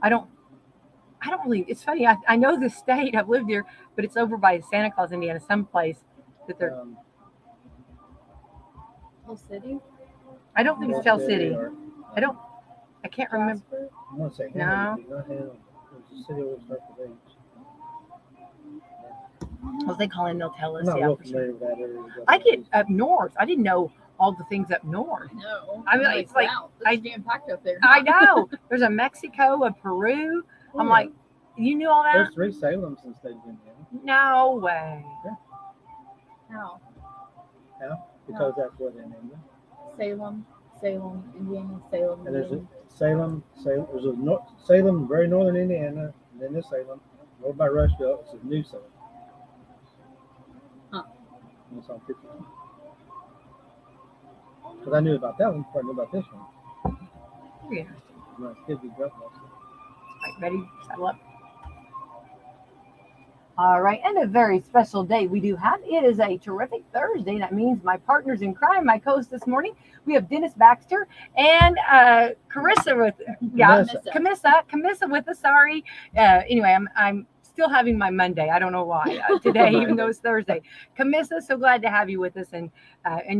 I don't. I don't really. It's funny. I know the state. I've lived here, but it's over by Santa Claus, Indiana, someplace that they're. Hill City? I don't think it's Tell City. Or, I don't. I can't remember. Jasper? I want to say No. Hamilton, not Hamilton. There's a city over south of H. What they call it? They'll tell us. I'm not Yeah, real for sure. familiar with that area. I get up north. I didn't know all the things up north. No. I mean, I'm it's like wow, I- it's jam packed up there. I know. There's a Mexico, a Peru. I'm Yeah. like, you knew all that? There's 3 Salems in the state of Indiana. No way. How? Because that's where they named them. Salem, Indiana, Salem. And there's a Indiana. Salem. There's a Salem, very northern Indiana, and then this Salem, over by Rushville. It's a new Salem. Huh. And it's on 52. Because I knew about that one before I knew about this one. Yeah. My kids be drunk most of Right, ready? Settle up. All right, and a very special day we do have. It is a terrific Thursday. That means my partners in crime, my co-host this morning, we have Dennis Baxter and Carissa with Camissa with us. Sorry. Anyway, I'm still having my Monday. I don't know why today, even though it's Thursday. Camissa, so glad to have you with us and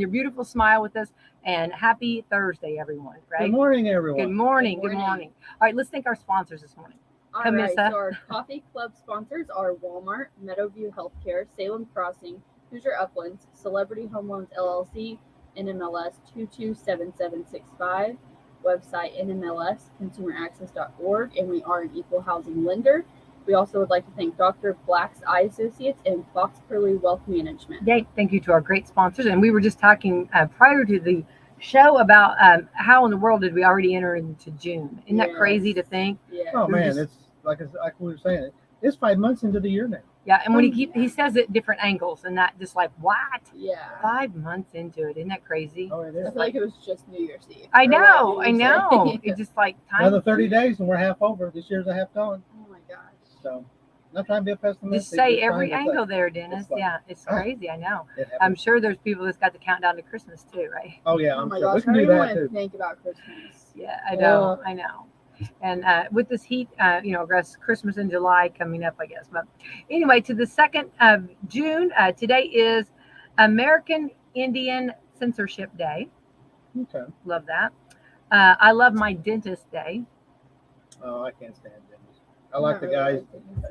your beautiful smile with us. And happy Thursday, everyone. Right? Good morning, everyone. Good morning. Good morning. All right, let's thank our sponsors this morning. All right, Camissa. so our coffee club sponsors are Walmart, Meadowview Healthcare, Salem Crossing, Hoosier Uplands, Celebrity Home Loans LLC, NMLS 227765, website NMLSconsumeraccess.org, and we are an equal housing lender. We also would like to thank Dr. Black's Eye Associates and Fox Purley Wealth Management. Yay, thank you to our great sponsors. And we were just talking prior to the show about how in the world did we already enter into June? Isn't that Yes. crazy to think? Yeah. Oh We're man, just- it's like we were saying. It's 5 months into the year now. Yeah, and when he says it different angles and that just like what? Yeah. 5 months into it, isn't that crazy? Oh, it I is. feel like it was just New Year's Eve. I Or know, what I you were know. saying. It's just like time. Another 30 days and we're half over. This year's a half done. Oh my gosh. So, not trying to be a pessimist. Just say just every trying to angle say there, Dennis. it's like- Yeah, it's crazy. I know. it I'm happens. sure there's people that's got the countdown to Christmas too, right? Oh yeah, Oh I'm my sure. We gosh. can I do don't even that want to too. think about Christmas. Yeah, I know. And with this heat, I guess Christmas in July coming up, I guess. But anyway, to the 2nd of June, today is American Indian Censorship Day. Okay. Love that. I love my dentist day. Oh, I can't stand dentists. I like the Not really guys.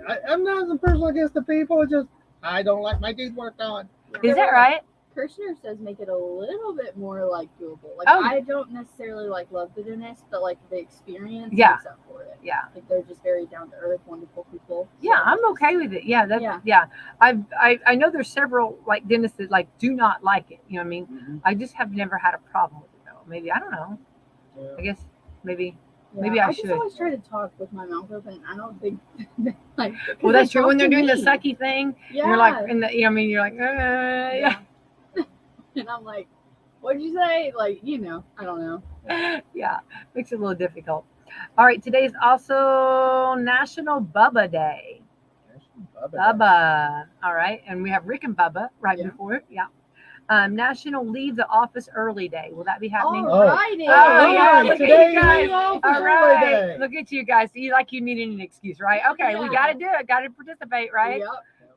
like I'm not the person against the people. It's just I don't like my teeth worked on. Is that right? Kirshner says make it a little bit more like doable. Like Oh. I don't necessarily love the dentist, but like the experience Yeah. makes up for it. Yeah. Like they're just very down to earth, wonderful people. Yeah, So I'm okay with it. Yeah, Yeah. I know there's several like dentists that like do not like it. You know what I mean? Mhm. I just have never had a problem with it though. Maybe I don't know. I Yeah. guess maybe. yeah, Maybe I just should. always try to talk with my mouth open. I don't think like. Well, that's true. When they're doing the sucky thing, yeah, you're like, in the, you're like, yeah. and I'm like, what'd you say? Like, I don't know. Yeah, makes it a little difficult. All right, today is also National Bubba Day. Bubba. All right, and we have Rick and Bubba right Yeah. before it. Yeah. National Leave the Office Early Day. Will that be happening? All righty. Oh, yeah, look at today you guys. is Office All Early right, Day. look at you guys. You needed an excuse, right? Okay, we Yeah. got to do it. Got to participate, right? Yep.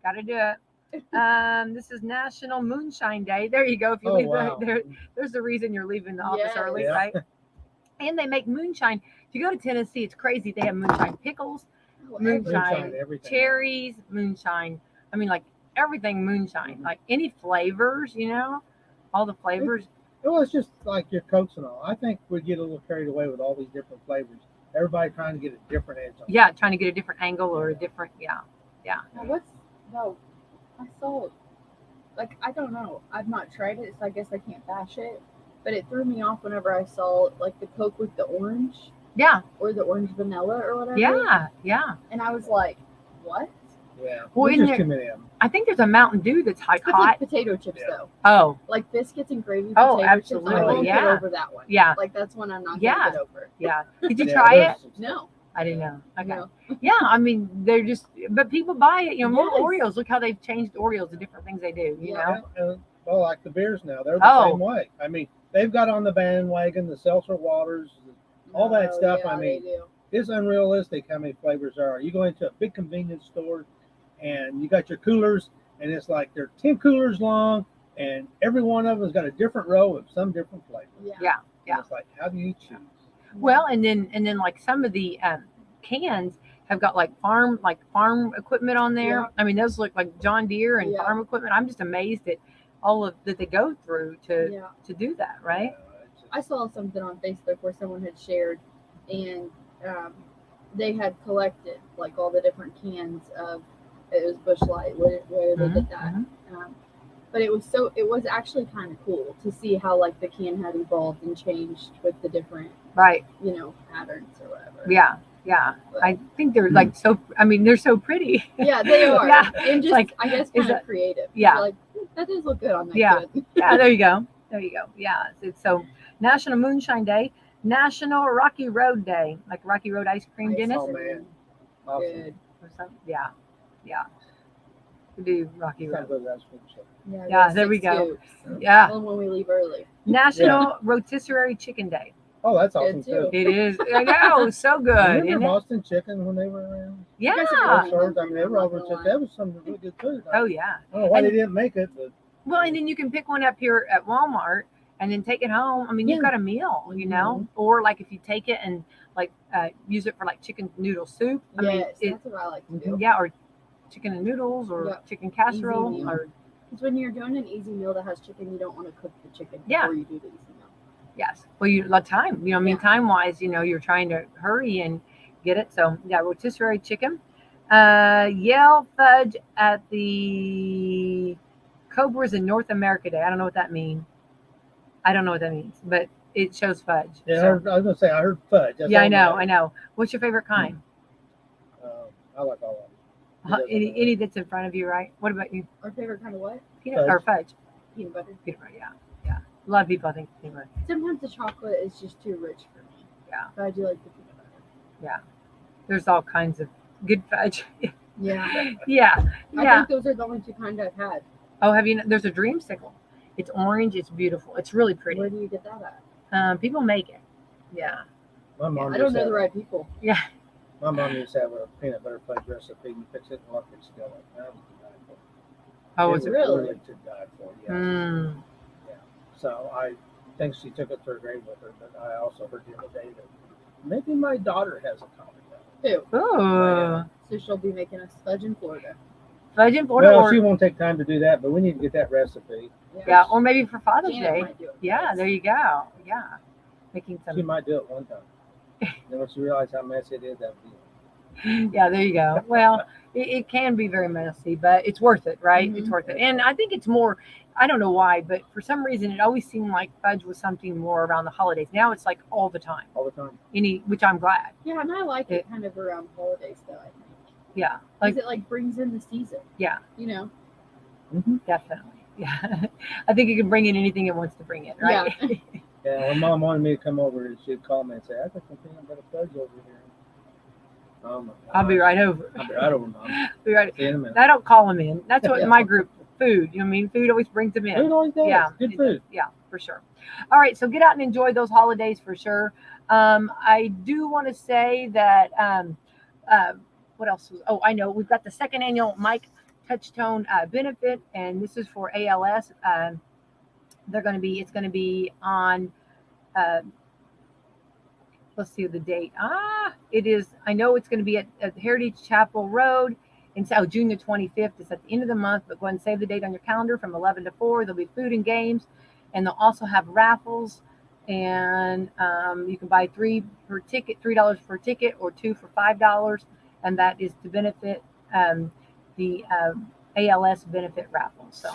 Got to do it. This is National Moonshine Day. There you go. If you Oh, leave wow. there's the reason you're leaving the office Yes. early, Yeah. right? And they make moonshine. If you go to Tennessee, it's crazy. They have moonshine pickles, moonshine everything. cherries, moonshine. I mean, like everything moonshine. Mhm. Like any flavors, all the flavors. Well, it's just like your Cokes and all. I think we get a little carried away with all these different flavors. Everybody trying to get a different edge on it. Yeah, trying to get a different angle or a different. Yeah. Now, I saw, I don't know. I've not tried it, so I guess I can't bash it. But it threw me off whenever I saw like the Coke with the orange Yeah. or the orange vanilla or whatever. Yeah. Yeah. And I was like, what? Yeah. Well, There's isn't just there- too many of them. I think there's a Mountain Dew that's It's like hot. potato chips Yeah. though. Oh. Like biscuits and gravy Oh, potato chips. absolutely, I won't yeah. get over that one. Yeah. Like that's one I'm not Yeah. gonna get over. Yeah. Did you Yeah, try there's it? some stuff. No. I didn't know. Okay. No. Yeah, I mean, they're just, but people buy it. More Yes. Oreos. Look how they've changed Oreos, the different things they do. You Yeah. know. And, well, like the beers now, they're the Oh. same way. I mean, they've got on the bandwagon the seltzer waters, all that No, stuff. yeah, I mean, they do. it's unrealistic how many flavors there are. You go into a big convenience store and you got your coolers, and it's like they're 10 coolers long, and every one of them's got a different row of some different flavor. Yeah. And it's like, how do you choose? Well, and then like some of the cans have got like farm equipment on there. Yeah. I mean, those look like John Deere and Yeah. farm equipment. I'm just amazed at all of that they go through to do that, right? I saw something on Facebook where someone had shared, and they had collected like all the different cans of it was Bush Light where they did that. But it was actually kind of cool to see how like the can had evolved and changed with the different Right. patterns or whatever. Yeah. But, I think they're like so. I mean, they're so pretty. yeah, they are. Yeah. And just Like, I guess is kind of that- creative. yeah. You're like that does look good on that Yeah. can. Yeah. There you go. Yeah. It's so National Moonshine Day, National Rocky Road Day, like Rocky Road ice cream, Dennis. Oh, man. Awesome. Good. Or something. Yeah. We do Rocky Sounds Road. like that's what you said. Yeah, there's there we 6 go. scoops. Yeah. Only when we leave early. National Rotisserie Chicken Day. Oh, that's Good, awesome too. too. It is. I know. So good. Remember Isn't it? Boston Chicken when they were around? Yeah. You guys are Those really stores, I hungry mean, they now, were I'm over. not gonna That was some really good food. Oh yeah. I don't know why And- they didn't make it, but Well, and then you can pick one up here at Walmart and then take it home. I mean, you've Yeah. got a meal, or like if you take it and like use it for like chicken noodle soup. I mean, Yes, that's what I like to do. yeah, or chicken and noodles or Yep. chicken casserole meal. or Because when you're doing an easy meal that has chicken, you don't want to cook the chicken Yeah. before you do the easy meal. yes. Well, you lot time. I mean, Yeah. time wise, you're trying to hurry and get it. So yeah, rotisserie chicken. Yale fudge at the Cobras in North America Day. I don't know what that means. But it shows fudge. yeah, So- I was gonna say I heard fudge. That's yeah, all I know. that. What's your favorite kind? I like all of them. It doesn't Any matter. that's in front of you, right? What about you? Our favorite kind of what? Peanut or fudge? Peanut butter. Peanut butter, yeah. A lot of people I think peanut butter. Sometimes the chocolate is just too rich for me. Yeah. But I do like the peanut butter. There's all kinds of good fudge. Yeah. yeah. I think those are the only 2 kinds I've had. Oh, have you? There's a dreamsicle. It's orange. It's beautiful. It's really pretty. Where do you get that at? People make it. Yeah. My mom I don't used know to the have- right people. My mom used to have a peanut butter fudge recipe. You fix it and look, it's still like that was to die for. Oh, It is it? was really? to die for? Yeah. Mm. So I think she took it to her grave with her. But I also heard the other day that maybe my daughter has a copy of it. Who? Oh, So she'll be making us fudge in Florida. fudge and Florida, Well, or she won't take time to do that, but we need to get that recipe. yeah, or maybe for Father's Janet Day. might do it. Yeah, there you go. Yeah, making She some. might do it one time. Then once you realize how messy it is, that would be. Yeah, there you go. Well, it can be very messy, but it's worth it, right? Mhm. It's worth it. And I think it's more, I don't know why, but for some reason it always seemed like fudge was something more around the holidays. Now it's like all the time. All the time. Which I'm glad. Yeah, and I like it kind of around holidays though, I think. Yeah. Because Like, it brings in the season. Yeah. Mm-hmm. definitely. Yeah. I think it can bring in anything it wants to bring in, right? Yeah. Yeah, when Mom wanted me to come over, she'd call me and say, "I got some peanut butter fudge over here." Oh my I'll be gosh. right over. I'll be right over, Mom. Be right. See you in a minute. I don't call them in. That's what my group, food. You know what I mean? Food always brings them in. Food always does. Yeah, Good it food. does. Yeah, for sure. All right, so get out and enjoy those holidays for sure. I do want to say that what else was? Oh, I know we've got the 2nd annual Mike Touchtone benefit, and this is for ALS. It's going to be on. Let's see the date. It is. I know it's going to be at Heritage Chapel Road. And so June the 25th. It's at the end of the month, but go ahead and save the date on your calendar from 11 to 4. There'll be food and games, and they'll also have raffles. And you can buy $3 per ticket, $3 per ticket, or 2 for $5. And that is to benefit the ALS benefit raffle. So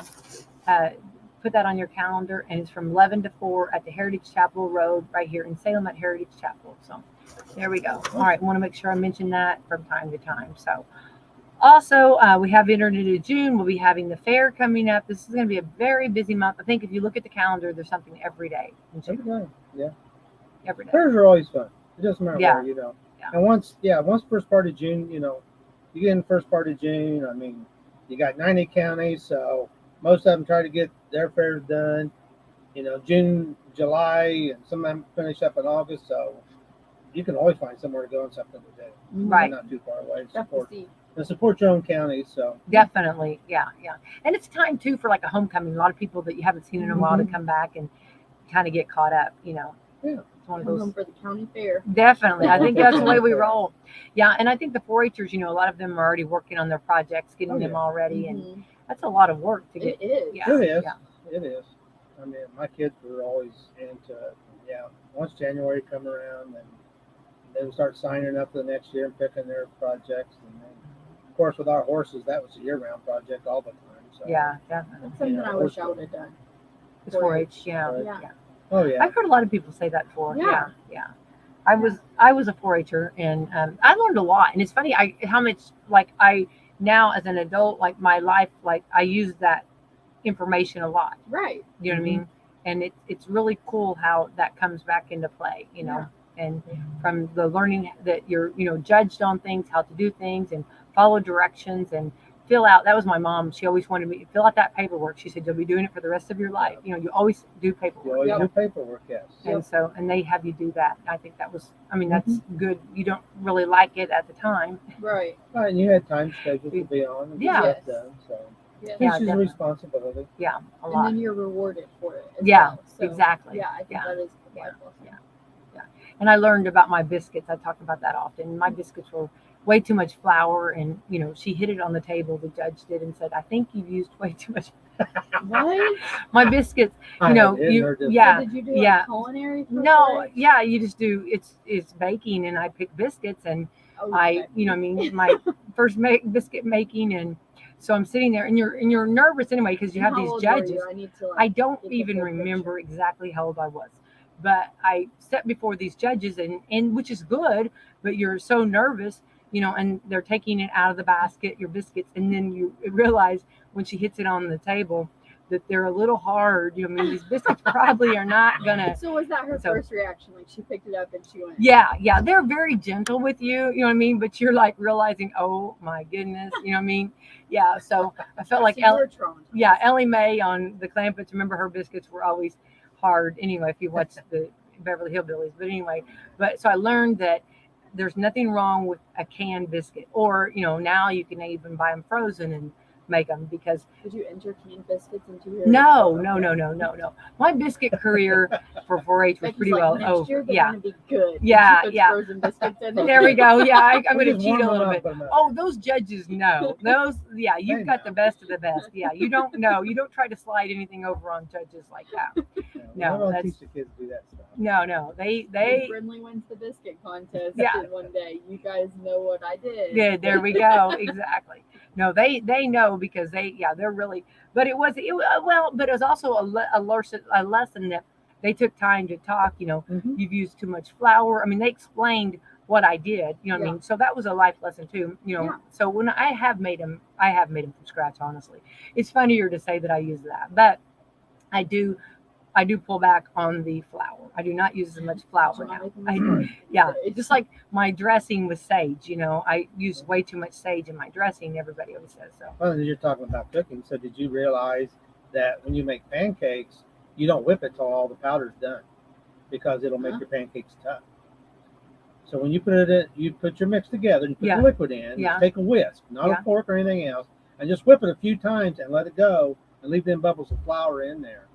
put that on your calendar, and it's from 11 to 4 at the Heritage Chapel Road right here in Salem at Heritage Chapel. So there we go. All right, I want to make sure I mention that from time to time. So also, we have entered into June. We'll be having the fair coming up. This is going to be a very busy month. I think if you look at the calendar, there's something every day. Every day. Yeah. Every day. Fairs are always fun. It doesn't matter Yeah. where, you know. Yeah. And once first part of June, you know, you get in the first part of June, I mean, you got 90 counties, so most of them try to get their fairs done, you know, June, July, and some of them finish up in August. So you can always find somewhere to go and something to do. Right. Not too far away. Definitely. Support your own county. So Definitely. Yeah. And it's time too for like a homecoming. A lot of people that you haven't seen in a while to come back and kind of get caught up, Yeah. It's one of Come those. home for the county fair. Definitely. I think that's the way we roll. Yeah. And I think the 4-Hers, a lot of them are already working on their projects, getting them all ready. And that's a lot of work to get. It is. Yeah. It is. Yeah. It is. I mean, my kids were always into it. Yeah. Once January come around, and they would start signing up for the next year and picking their projects. And then, of course, with our horses, that was a year-round project all the time. So, Yeah, definitely. That's something I wish I would have done. It's 4-H. Yeah. Right. Yeah. Oh yeah. I've heard a lot of people say that before. Yeah. Yeah. I was a 4-Her, and I learned a lot. And it's funny how much like I now as an adult, like my life, like I use that information a lot. Right. You know what I mean? And it's really cool how that comes back into play. And from the learning that you're judged on things, how to do things, and follow directions and fill out. That was my mom. She always wanted me to fill out that paperwork. She said, you'll be doing it for the rest of your life. You always do paperwork. You always do paperwork, yes. And they have you do that. I think that was, that's good. You don't really like it at the time. Right. Right, and you had time scheduled to be on and Yeah. get done, so Yeah. it's just a responsibility. Yeah, a And lot. then you're rewarded for it. As Yeah, well. So, exactly. Yeah, I think that is a life lesson. Yeah. And I learned about my biscuits. I talk about that often. My biscuits were way too much flour, and she hit it on the table. The judge did and said, "I think you've used way too much." What? My biscuits, I hadn't heard this. yeah. So did you do yeah. culinary? For No, it? yeah, you just do. It's baking, and I pick biscuits, and Oh, my first biscuit making, and so I'm sitting there, and you're nervous anyway because you have How these old were judges. you? I need to. I don't get the even full remember picture. exactly how old I was, but I sat before these judges, and which is good, but you're so nervous, and they're taking it out of the basket, your biscuits, and then you realize when she hits it on the table that they're a little hard. These biscuits probably are not gonna. So was that her first reaction? Like she picked it up and she went. Yeah, they're very gentle with you. You know what I mean? But you're like realizing, oh my goodness, you know what I mean? Yeah. So I felt like Ellie Mae on the Clampets. Remember, her biscuits were always hard. Anyway, if you watch the Beverly Hillbillies, but anyway, so I learned that there's nothing wrong with a canned biscuit, or now you can even buy them frozen and make them. Because did you enter canned biscuits into your no. My biscuit career for 4-H was pretty well over. Yeah, gonna be good. Yeah. Frozen biscuits in there we go. Yeah, I'm gonna cheat a little bit. Them Oh, those judges know those. Yeah, you've got the best of the best. Yeah, you don't know. You don't try to slide anything over on judges like that. No, I don't teach the kids to do that stuff. No, they. Brindley wins the biscuit contest. Yeah. One day, you guys know what I did. Yeah, there we go. Exactly. No, they know because they're really. But it was also a lesson that they took time to talk. You've used too much flour. I mean, they explained what I did. You know what I mean? So that was a life lesson too. So when I have made them from scratch. Honestly, it's funnier to say that I use that, but I do pull back on the flour. I do not use as much flour now. Just like my dressing with sage. I use way too much sage in my dressing. Everybody always says so. Well, you're talking about cooking. So did you realize that when you make pancakes, you don't whip it till all the powder's done, because it'll make your pancakes tough. So when you put it in, you put your mix together, and you put the liquid in, you take a whisk, not a fork or anything else, and just whip it a few times and let it go, and leave them bubbles of flour in there,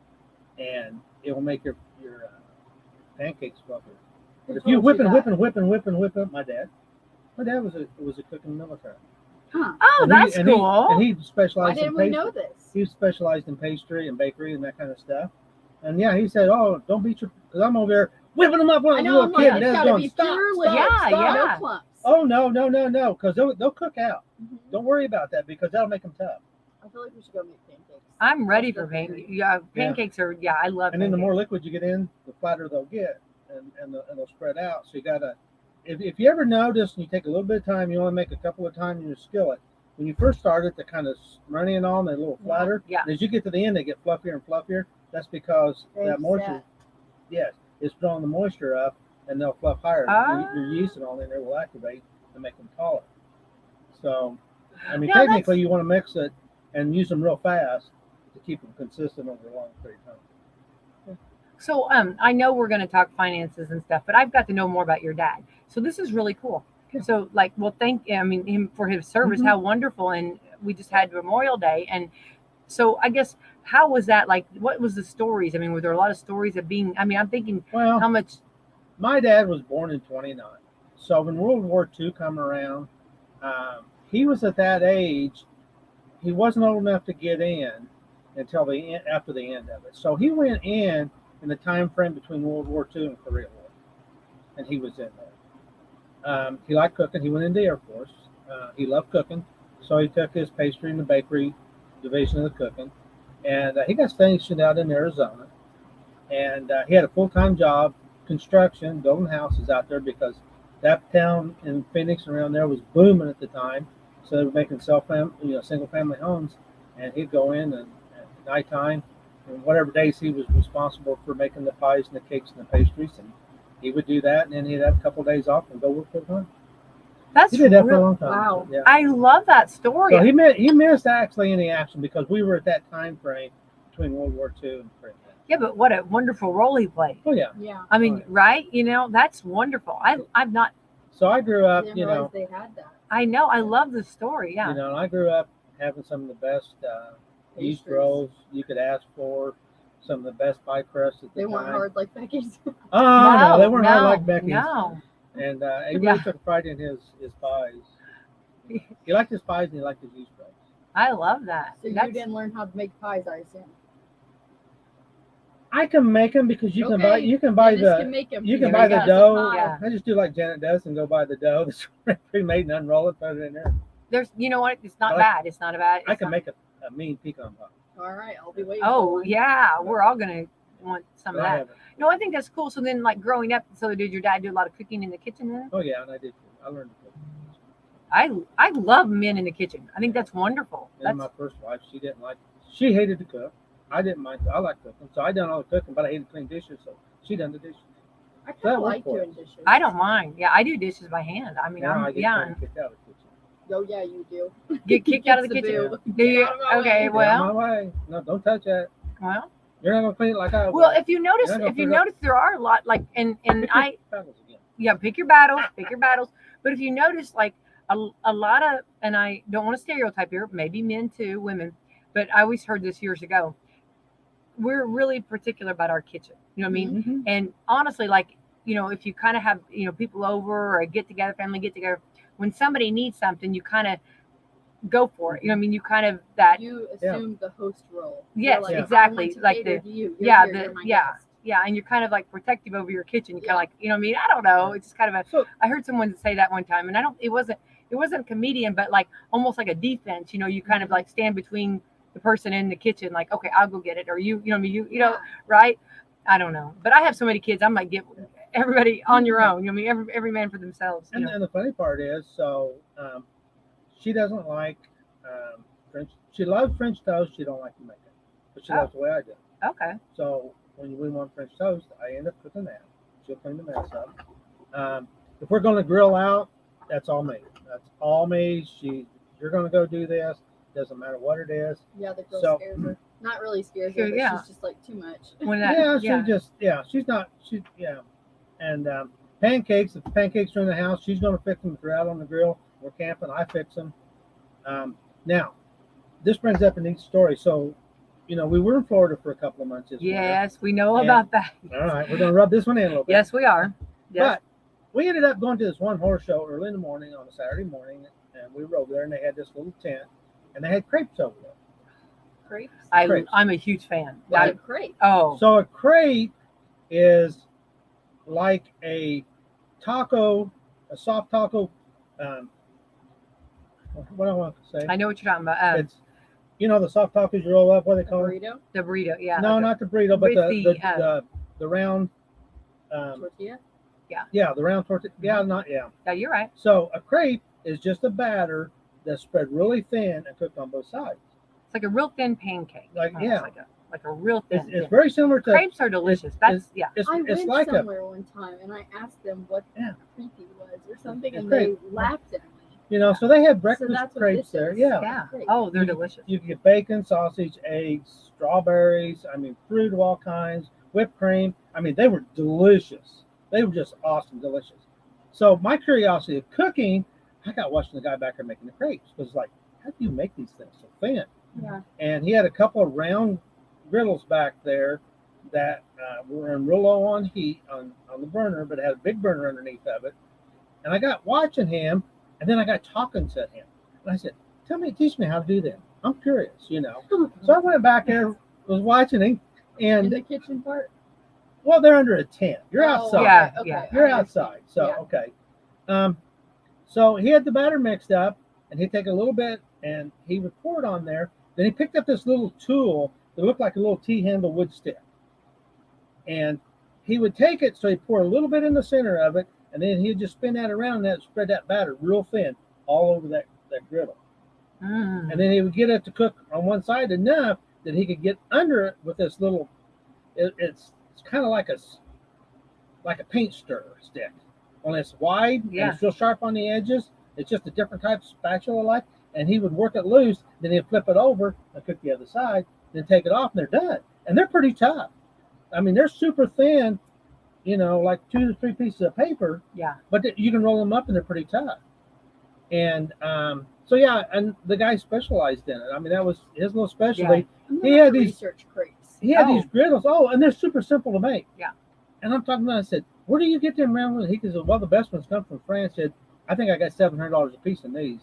and it will make your pancakes fluffier. But if you whip it, my dad was a cook in the military. Huh. Oh, that's cool. And he specialized in pastry. Why didn't we know this? He specialized in pastry and bakery and that kind of stuff. And he said, "Oh, don't beat because I'm over there whipping them up when I was a little kid." And Dad's going, "Stop, no clumps." Oh no, because they'll cook out. Mm-hmm. Don't worry about that, because that'll make them tough. I feel like we should go make pancakes. I'm ready for pancakes. Yeah, pancakes are. Yeah, I love. And then the more liquid you get in, the flatter they'll get, and they'll spread out. So you gotta, if you ever notice, and you take a little bit of time, you only make a couple of times in your skillet. When you first start it, they're kind of running and all, they're a little flatter. Yeah. And as you get to the end, they get fluffier and fluffier. That's because that moisture, it's throwing the moisture up, and they'll fluff higher. Your yeast and all in there will activate and make them taller. So, I mean, technically, you want to mix it and use them real fast to keep them consistent over a long period of time. So I know we're going to talk finances and stuff, but I've got to know more about your dad. So this is really cool. Yeah. So like, well, thank I mean him for his service. Mhm. How wonderful! And we just had Memorial Day, and so I guess how was that like? What was the stories? I mean, were there a lot of stories of being? I mean, I'm thinking Well, how much. my dad was born in 29. So when World War II come around, he was at that age. He wasn't old enough to get in until after the end of it. So he went in the time frame between World War II and Korea War, and he was in there. He liked cooking. He went into the Air Force. He loved cooking, so he took his pastry and the bakery division of the cooking, and he got stationed out in Arizona. And he had a full-time job, construction, building houses out there because that town in Phoenix and around there was booming at the time. So they were making single-family homes, and he'd go in and at nighttime, and whatever days he was responsible for making the pies and the cakes and the pastries, and he would do that, and then he'd have a couple of days off and go work full time. That's He did that for a real, long time. Wow. Yeah. I love that story. So he missed actually any action because we were at that time frame between World War II and Korea. Yeah, but what a wonderful role he played. Oh yeah. Yeah. I mean, Right. right? You know, that's wonderful. I'm not. So I grew I up, didn't you realize know, they had that. I know. I love the story. Yeah. you know, and I grew up having some of the best yeast Pastries. rolls you could ask for, some of the best pie crusts at the They time. weren't hard like Becky's. Oh no, they weren't hard no, like Becky's. No. And he really Yeah. took pride in his pies. He liked his pies and he liked his yeast rolls. I love that. So you That's- didn't learn how to make pies, I assume. I can make them because you can Okay, buy Dennis can make 'em. you can There buy we the go. dough. Yeah. I just do like Janet does and go buy the dough that's pre-made and unroll it, put it in there. There's, you know what? It's not I like- bad. It's not a bad. I it's can not- make a mean pecan pie. All right, I'll be waiting. Oh for one. yeah, we're all gonna want some of But I that. haven't. No, I think that's cool. So then, like growing up, so did your dad do a lot of cooking in the kitchen? Then Oh yeah, and I did too. I learned to cook. I love men in the kitchen. I think that's wonderful. And That's my first wife, she hated to cook. I didn't mind. I like cooking, so I done all the cooking, but I hated to clean dishes, so she done the dishes. I kind That of worked like for doing us. dishes. I don't mind. Yeah, I do dishes by hand. I mean, Now I get yeah, kind of kicked out of the kitchen. Oh yeah, you do. get kicked out of the Gets kitchen. boo. Do you? Get out of my Okay, way. Get out well, of my way. No, don't touch that. well, You're not gonna clean it like I will. well. If you notice, You're not gonna if you figure out- notice, there are a lot like, and I, Battles again. yeah, pick your battles. But if you notice, like a lot of, and I don't want to stereotype here, maybe men too, women, but I always heard this years ago. We're really particular about our kitchen. You know what I mean? Mhm. And honestly, like, you know, if you kind of have, you know, people over or a get together, family get together, when somebody needs something, you kind of go for it. You know what I mean? You kind of that, You assume the host role. Yes, You're like, exactly, I want to like cater the- to you. You're yeah, here, the- you're my yeah. guest. yeah, and you're kind of like protective over your kitchen. You kind Yeah. of like, you know what I mean? I don't know. It's just kind of a, So I heard someone say that one time, and it wasn't a comedian, but like almost like a defense. You know, you kind of like stand between the person in the kitchen, like, okay, I'll go get it, or you know what I mean? You know, Yeah. right? I don't know, but I have so many kids. I might get everybody on your own. You know what I mean? Every man for themselves. You and, know? and the funny part is, she doesn't like French. She loves French toast. She don't like to make it, but she Oh. loves the way I do. Okay. So when we want French toast, I end up cooking that. She'll clean the mess up. If we're going to grill out, that's all me. That's all me. You're going to go do this. Doesn't matter what it is. Yeah, the girl So- scares her. Not really scares Sure, her, but yeah. she's just like too much. When that, She's not. And pancakes. If the pancakes are in the house, she's going to fix them. If they're out on the grill, we're camping. I fix them. Now, this brings up a neat story. So, you know, we were in Florida for a couple of months this winter. yes, we know Yeah. about that. All right, we're going to rub this one in a little bit. Yes, we are. Yes. But we ended up going to this one horse show early in the morning on a Saturday morning, and we were over there, and they had this little tent, and they had crepes over there. Crepes. crepes. I'm a huge fan. What's I- a crepe? oh, So a crepe is like a taco, a soft taco. What do I want to say? I know what you're talking about. It's, you know, the soft tacos you roll up. What do they A call it? burrito? The burrito, yeah. No, like not the burrito, but with the round. Tortilla? Yeah, the round tortilla. Yeah, not yeah. yeah, you're right. So a crepe is just a batter that's spread really thin and cooked on both sides. It's like a real thin pancake. Like, Almost yeah. like a real thin. It's very similar to Crepes are delicious. That's yeah. It's I it's went like a somewhere one time and I asked them what Yeah. creepy was or something, It's and great. they laughed at me. so they have So breakfast that's what crepes this there. is. Yeah. Yeah. Great. Oh, they're You- delicious. You can get bacon, sausage, eggs, strawberries. I mean, fruit of all kinds, whipped cream. I mean, they were delicious. They were just awesome, delicious. So my curiosity of cooking, I got watching the guy back there making the crepes. Because like, how do you make these things so thin? Yeah. And he had a couple of round griddles back there that were in real low on heat on the burner, but it had a big burner underneath of it. And I got watching him, and then I got talking to him. And I said, teach me how to do that. I'm curious, So I went back there, was watching him, In and the kitchen part? well, they're under a tent. You're outside. Yeah, Okay. yeah. You're outside. So, Yeah. okay. So he had the batter mixed up, and he'd take a little bit, and he would pour it on there. Then he picked up this little tool that looked like a little T-handle wood stick. And he would take it, so he'd pour a little bit in the center of it, and then he'd just spin that around and spread that batter real thin all over that griddle. Mm. And then he would get it to cook on one side enough that he could get under it with this little, it's kind of like a paint stirrer stick. Only it's wide and it's real sharp on the edges. It's just a different type of spatula like. And he would work it loose, then he'd flip it over and cook the other side, then take it off, and they're done. And they're pretty tough. I mean, they're super thin, like 2 to 3 pieces of paper. Yeah. But you can roll them up and they're pretty tough. And so yeah, and the guy specialized in it. I mean, that was his little specialty. He had these research crepes. He had these griddles. Oh, and they're super simple to make. Yeah. And I'm talking about. I said, "Where do you get them round ones?" He said, "Well, the best ones come from France." Said, "I think I got $700 a piece in these."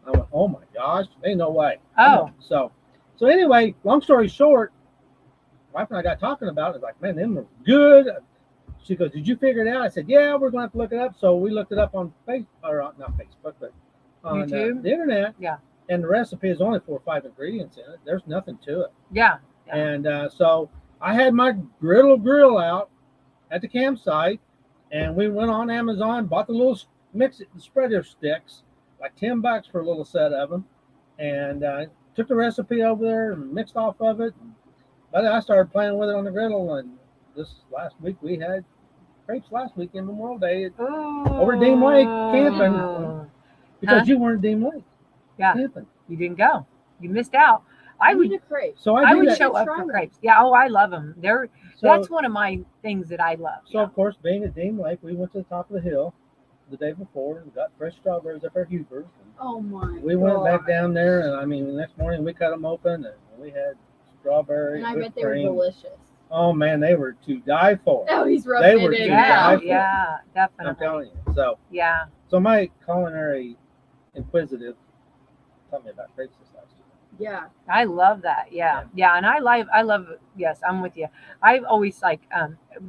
I went, "Oh my gosh, ain't no way." Oh. So anyway, long story short, wife and I got talking about it. Like, man, them are good. She goes, "Did you figure it out?" I said, "Yeah, we're going to have to look it up." So we looked it up on Facebook, or not Facebook, but on YouTube? The internet. Yeah. And the recipe is only 4 or 5 ingredients in it. There's nothing to it. Yeah. And so I had my grill out at the campsite, and we went on Amazon, bought the little spreader sticks, like $10 for a little set of them, and took the recipe over there and mixed off of it. But I started playing with it on the griddle, and this last week we had crepes last weekend, Memorial Day, over at Deem Lake camping, because you weren't at Deem Lake camping. You didn't go. You missed out. I would a crepe. So I would that. show up for crepes. Yeah. Oh, I love them. That's one of my things that I love. So of course, being at Deem Lake, we went to the top of the hill the day before and got fresh strawberries up at Huber's. Oh my! We went back down there, and I mean, the next morning we cut them open, and we had strawberries. And I bet they were delicious. Oh man, they were to die for. Oh, he's rubbing it in. Yeah, definitely. I'm telling you. So yeah. So my culinary inquisitive taught me about crepes this last year. Yeah. I love that. Yeah. And I love, yes, I'm with you. I always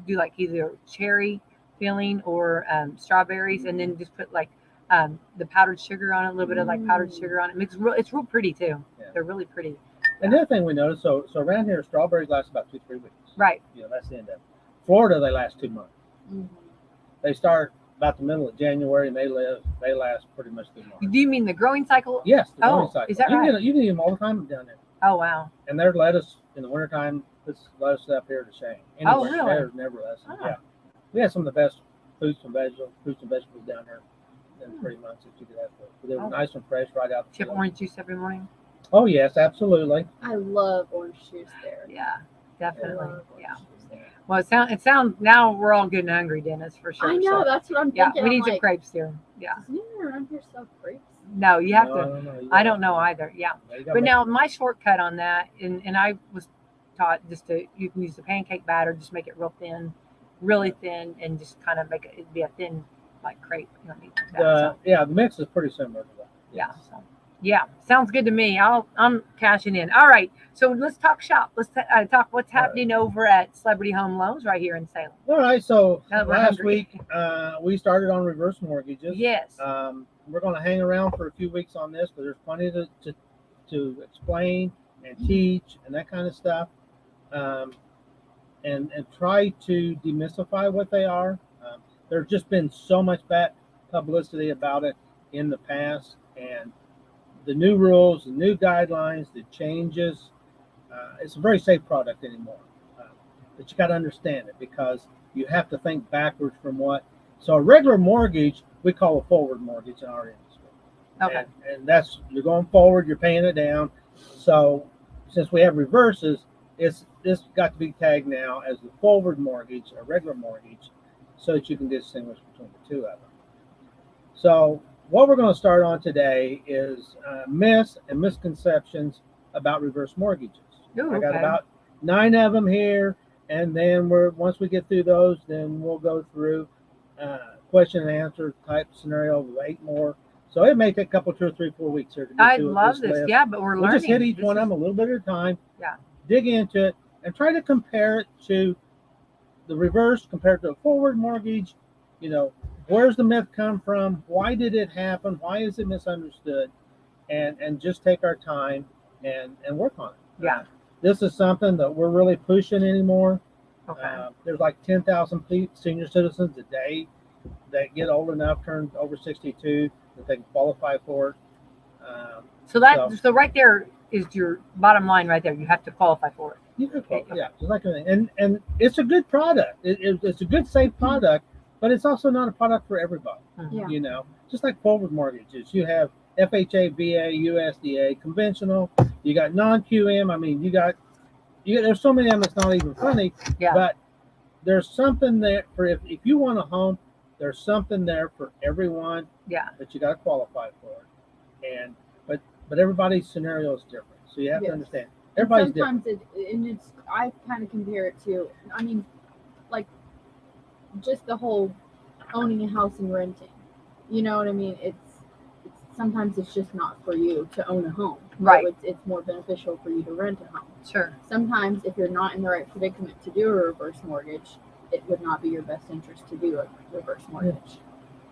do like either cherry filling or strawberries, and then just put like the powdered sugar on it, a little bit of like powdered sugar on it. It's real pretty too. Yeah. They're really pretty. And the other thing we noticed, so around here, strawberries last about 2-3 weeks. Right. That's the end of it. Florida, they last 2 months. Mm-hmm. They start about the middle of January, and they last pretty much through March. Do you mean the growing cycle? Yes, the growing cycle. Is that right? You can eat them all the time down there. Oh, wow. And their lettuce in the wintertime, puts lettuce up here to shame. Anywhere, really? There's never less. Oh. Yeah. We had some of the best fruits and vegetables down there in 3 months that you could have. They were nice and fresh right out the field. Orange juice every morning? Oh, yes, absolutely. I love orange juice there. Yeah, definitely. Yeah. Well, it sounds now we're all good and hungry, Dennis, for sure. I know, that's what I'm thinking. Yeah, we need some crepes here. Yeah. Does anyone around here sell crepes? No, you have to. I don't know either. Yeah. But now my shortcut on that, and I was taught you can use the pancake batter, just make it real thin, really thin, and just kind of make it be a thin like crepe. You don't need that, the mix is pretty similar to that. Yeah. So. Yeah, sounds good to me. I'm cashing in. All right, so let's talk shop. Let's talk what's happening over at Celebrity Home Loans right here in Salem. All right, so last week we started on reverse mortgages. Yes. We're going to hang around for a few weeks on this, but there's plenty to explain and teach and that kind of stuff, and try to demystify what they are. There's just been so much bad publicity about it in the past, and the new rules, the new guidelines, the changes. It's a very safe product anymore. But you got to understand it, because you have to think backwards from what. So a regular mortgage, we call a forward mortgage in our industry. Okay. And that's, you're going forward, you're paying it down. So since we have reverses, it's this got to be tagged now as the forward mortgage, a regular mortgage, so that you can distinguish between the two of them. So what we're going to start on today is myths and misconceptions about reverse mortgages. Ooh, I got okay. about 9 of them here, and then once we get through those, then we'll go through question and answer type scenario with 8 more. So it may take a couple, 2 or 3, 4 weeks here to get I through love this. list. Yeah, but we're We'll learning. just hit each This one of is- them a little bit at a time. Yeah. Dig into it and try to compare it to the reverse compared to a forward mortgage. You know, where's the myth come from? Why did it happen? Why is it misunderstood? And just take our time and work on it. Yeah. This is something that we're really pushing anymore. Okay. There's like 10,000 senior citizens a day that get old enough, turn over 62, that they can qualify for it. So right there is your bottom line right there. You have to qualify for it. You can qualify, yeah, just like anything. And it's a good product. It's a good, safe product, but it's also not a product for everybody. Yeah. You know, just like forward mortgages, you have FHA, VA, USDA, conventional. You got non-QM. I mean, you got there's so many of them. It's not even funny. Yeah. But there's something there for if you want a home. There's something there for everyone. Yeah. That you got to qualify for, and but everybody's scenario is different. So you have to understand everybody's sometimes different. I kind of compare it to, I mean, like just the whole owning a house and renting. You know what I mean? It's sometimes it's just not for you to own a home. Right. So it's more beneficial for you to rent a home. Sure. Sometimes if you're not in the right predicament to do a reverse mortgage, it would not be your best interest to do a reverse mortgage.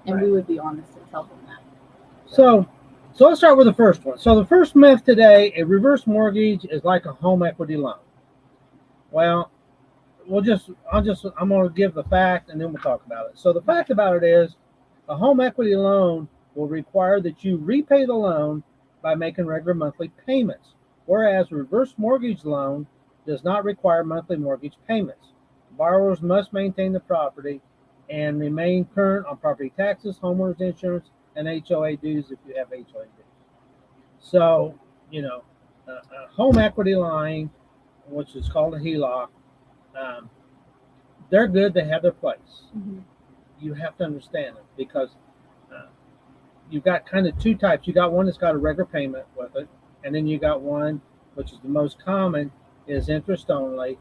And we would be honest and tell them that. So let's start with the first one. So the first myth today: a reverse mortgage is like a home equity loan. Well, I'm going to give the fact, and then we'll talk about it. So the fact about it is, a home equity loan will require that you repay the loan by making regular monthly payments, whereas a reverse mortgage loan does not require monthly mortgage payments. Borrowers must maintain the property and remain current on property taxes, homeowners insurance, and HOA dues if you have HOA dues. So, you know, a home equity line, which is called a HELOC, they're good. They have their place. Mm-hmm. You have to understand it because you've got kind of 2 types. You got one that's got a regular payment with it, and then you got one, which is the most common, is interest only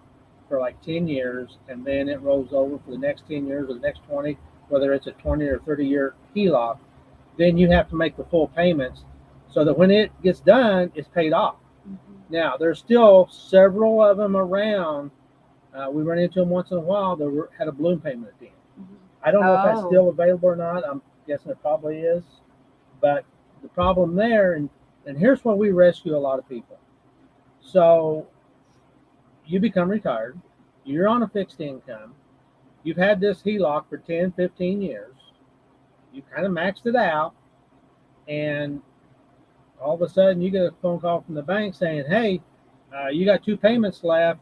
for like 10 years, and then it rolls over for the next 10 years or the next 20, whether it's a 20 or 30-year HELOC. Then you have to make the full payments so that when it gets done, it's paid off. Mm-hmm. Now, there's still several of them around. We run into them once in a while that had a balloon payment at the end. Mm-hmm. I don't know if that's still available or not. I'm guessing it probably is. But the problem there, and here's where we rescue a lot of people. So you become retired. You're on a fixed income. You've had this HELOC for 10, 15 years. You kind of maxed it out. And all of a sudden you get a phone call from the bank saying, hey, you got 2 payments left.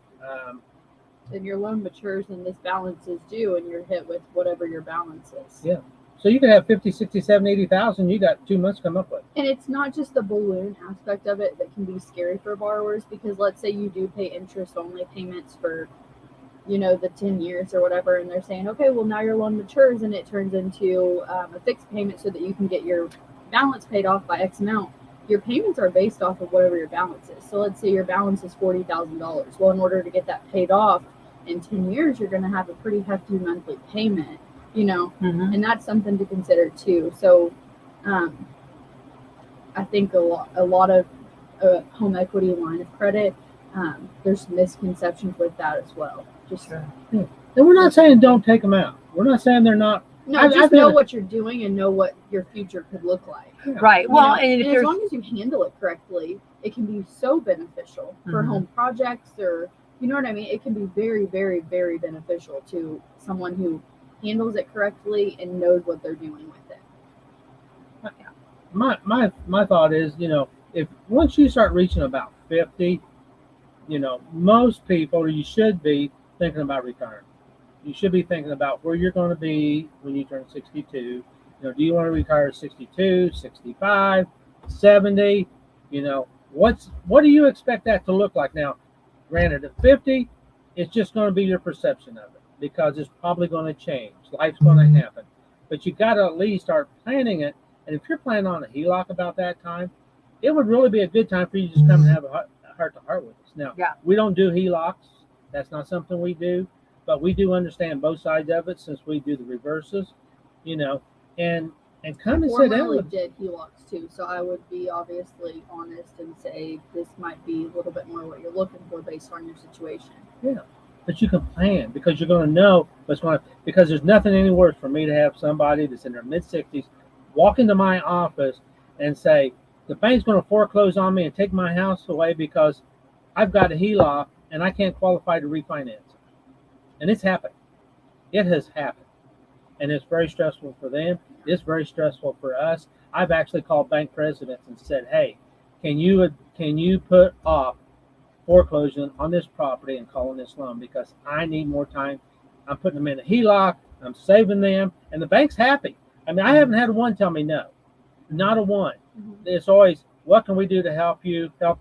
And your loan matures and this balance is due and you're hit with whatever your balance is. Yeah. So you could have 50, 60, 70, 80,000. You got 2 months to come up with. And it's not just the balloon aspect of it that can be scary for borrowers, because let's say you do pay interest only payments for, you know, the 10 years or whatever. And they're saying, okay, well now your loan matures and it turns into a fixed payment so that you can get your balance paid off by X amount. Your payments are based off of whatever your balance is. So let's say your balance is $40,000. Well, in order to get that paid off in 10 years, you're going to have a pretty hefty monthly payment, you know, and that's something to consider too. So I think a lot of home equity line of credit, there's misconceptions with that as well. Just yeah. And we're not saying don't take them out. We're not saying they're not. No, just know what you're doing and know what your future could look like. Yeah. Right. Well, and as long as you handle it correctly, it can be so beneficial for home projects, or you know what I mean. It can be very, very, very beneficial to someone who handles it correctly and knows what they're doing with it. My thought is, you know, if once you start reaching about 50, you know, most people, or you should be thinking about retirement. You should be thinking about where you're going to be when you turn 62. You know, do you want to retire at 62, 65, 70? You know, what do you expect that to look like? Now, granted, at 50, it's just going to be your perception of it because it's probably going to change. Life's going to happen. But you got to at least start planning it. And if you're planning on a HELOC about that time, it would really be a good time for you to just come and have a heart-to-heart with us. Now, we don't do HELOCs. That's not something we do. But we do understand both sides of it since we do the reverses, you know, and come and sit down. We did HELOCs too, so I would be obviously honest and say this might be a little bit more what you're looking for based on your situation. Yeah, but you can plan because you're going to know what's going to, because there's nothing any worse for me to have somebody that's in their mid-60s walk into my office and say, the bank's going to foreclose on me and take my house away because I've got a HELOC and I can't qualify to refinance it. And it's happened. It has happened. And it's very stressful for them. It's very stressful for us. I've actually called bank presidents and said, hey, can you put off foreclosure on this property and calling this loan because I need more time. I'm putting them in a HELOC. I'm saving them. And the bank's happy. I mean, I haven't had one tell me no. Not a one. It's always, what can we do to help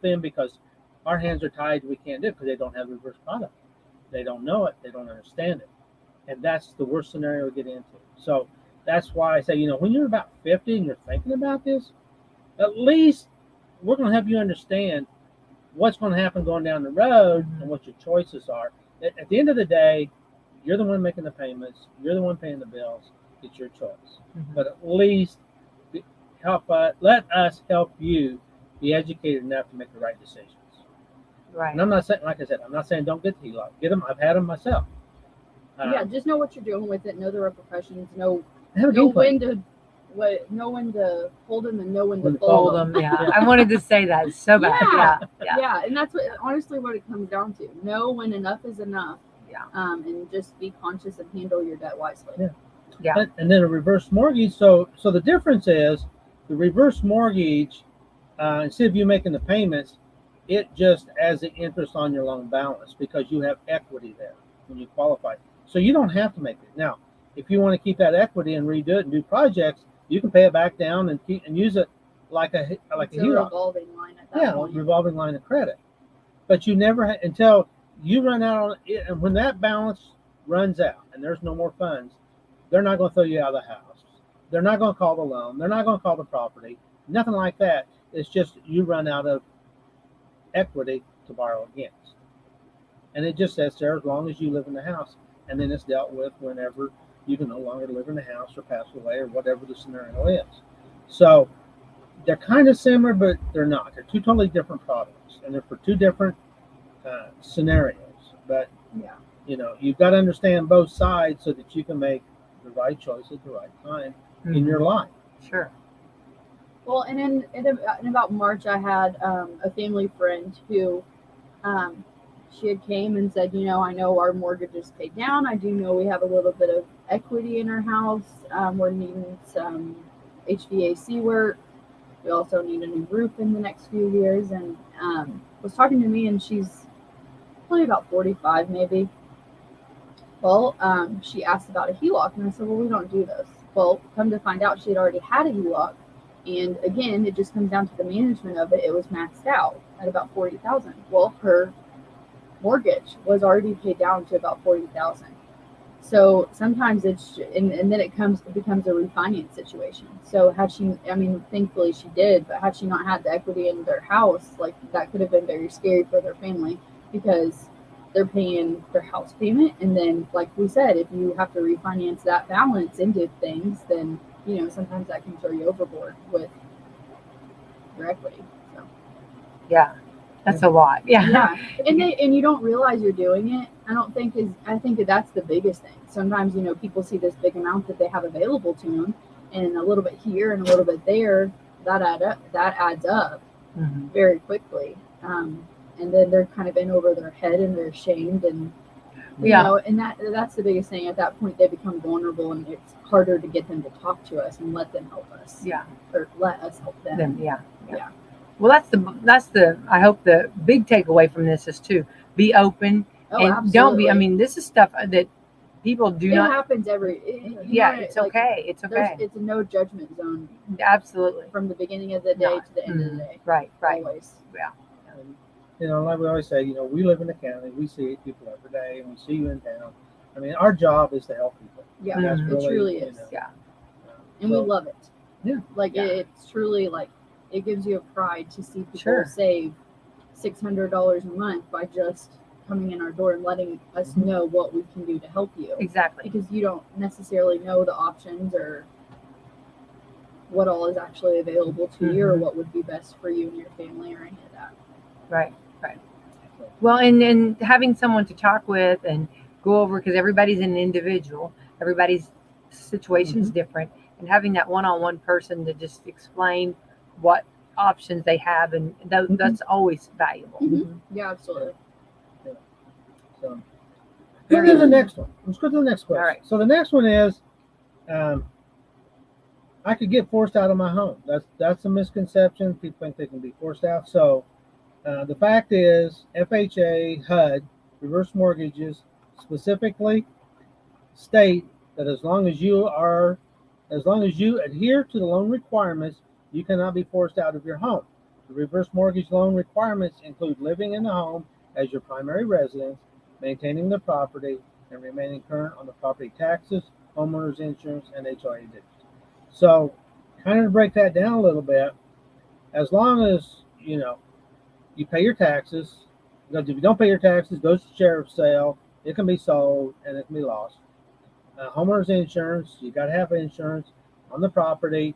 them because our hands are tied. We can't do it because they don't have reverse product. They don't know it. They don't understand it. And that's the worst scenario to get into. So that's why I say, you know, when you're about 50 and you're thinking about this, at least we're going to help you understand what's going to happen going down the road and what your choices are. At the end of the day, you're the one making the payments. You're the one paying the bills. It's your choice. But at least let us help you be educated enough to make the right decisions. Right. And I'm not saying, like I said, I'm not saying don't get the HELOC. Get them. I've had them myself. Just know what you're doing with it. Know the repercussions. Know when to hold them and know when to fold them. Yeah. I wanted to say that. It's so bad. Yeah. And that's honestly what it comes down to. Know when enough is enough. Yeah. And just be conscious and handle your debt wisely. Yeah. And then a reverse mortgage. So the difference is the reverse mortgage, instead of you making the payments, it just adds the interest on your loan balance because you have equity there when you qualify. So you don't have to make it. Now, if you want to keep that equity and redo it and do projects, you can pay it back down and use it like a HELOC. Revolving line at that point. Revolving line of credit. But you never until you run out on it, and when that balance runs out and there's no more funds, they're not going to throw you out of the house. They're not going to call the loan. They're not going to call the property. Nothing like that. It's just you run out of equity to borrow against. And it just sits there as long as you live in the house. And then it's dealt with whenever you can no longer live in the house or pass away or whatever the scenario is. So they're kind of similar, but they're not. They're two totally different products. And they're for two different scenarios. But, you know, you've got to understand both sides so that you can make the right choice at the right time in your life. Sure. Well, and in about March, I had a family friend who she had came and said, you know, I know our mortgage is paid down. I do know we have a little bit of equity in our house. We're needing some HVAC work. We also need a new roof in the next few years. And was talking to me, and she's probably about 45 maybe. Well, she asked about a HELOC, and I said, well, we don't do those. Well, come to find out, she had already had a HELOC. And again, it just comes down to the management of it. It was maxed out at about $40,000. Well, her mortgage was already paid down to about $40,000. So sometimes it's and then it becomes a refinance situation. So had she, I mean, thankfully she did, but had she not had the equity in their house, like that could have been very scary for their family because they're paying their house payment, and then like we said, if you have to refinance that balance into things, then you know, sometimes that can throw you overboard with your equity. So. Yeah, that's a lot. Yeah. And you don't realize you're doing it. I think that's the biggest thing. Sometimes, you know, people see this big amount that they have available to them, and a little bit here and a little bit there, that adds up very quickly. And then they're kind of in over their head and they're ashamed, and you know, and that's the biggest thing. At that point, they become vulnerable, and it's harder to get them to talk to us and let them help us. Yeah. Or let us help them. Yeah. Well, that's the I hope the big takeaway from this is to be open and absolutely. don't be. I mean, this is stuff that people do not. It happens it's okay. It's okay. It's a no judgment zone. Absolutely. From the beginning of the day to the end of the day. Right. Always. Yeah. like we always say, we live in the county, we see people every day, and we see you in town. I mean, our job is to help people. Yeah, And that's it really, truly is. Yeah. And so- we love it. Yeah. Like Yeah. it's truly like it gives you a pride to see people Sure. save $600 a month by just coming in our door and letting us Mhm. know what we can do to help you. Exactly. Because you don't necessarily know the options or what all is actually available to you or what would be best for you and your family or any of that. Right. Well, and having someone to talk with and go over, because everybody's an individual, everybody's situation is different, and having that one-on-one person to just explain what options they have, and that's always valuable. Yeah, absolutely. So, go to the next one. Let's go to the next question. All right. So the next one is, I could get forced out of my home. That's a misconception. People think they can be forced out. So the fact is, FHA, HUD, reverse mortgages specifically state that as long as you adhere to the loan requirements, you cannot be forced out of your home. The reverse mortgage loan requirements include living in the home as your primary residence, maintaining the property, and remaining current on the property taxes, homeowners insurance, and HOA dues. So, kind of to break that down a little bit, as long as you pay your taxes, because if you don't pay your taxes, it goes to sheriff's sale, it can be sold and it can be lost. Homeowners insurance, you got to have insurance on the property.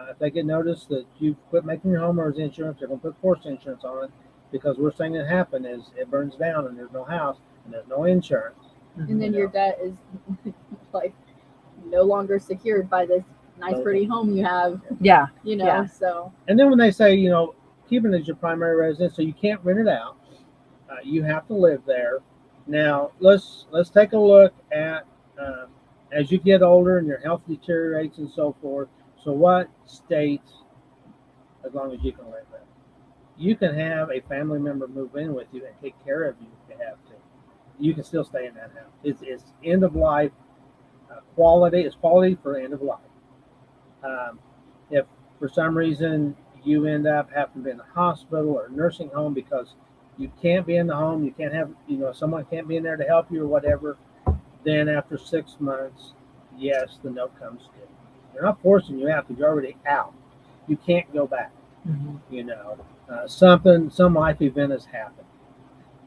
If they get notice that you quit making your homeowners insurance, they're going to put forced insurance on it, because worst thing that happen is it burns down and there's no house and there's no insurance. And then your debt is like no longer secured by this nice pretty home you have, Yeah. so. And then when they say, keep it as your primary residence, so you can't rent it out, you have to live there. Now let's take a look at as you get older and your health deteriorates and so forth. So what states, as long as you can live there, you can have a family member move in with you and take care of you if you have to. You can still stay in that house. It's end of life quality. It's quality for end of life. If for some reason you end up having to be in a hospital or a nursing home because you can't be in the home, you can't have, someone can't be in there to help you or whatever, then after 6 months, yes, the note comes due. They're not forcing you out because you're already out. You can't go back. Some life event has happened.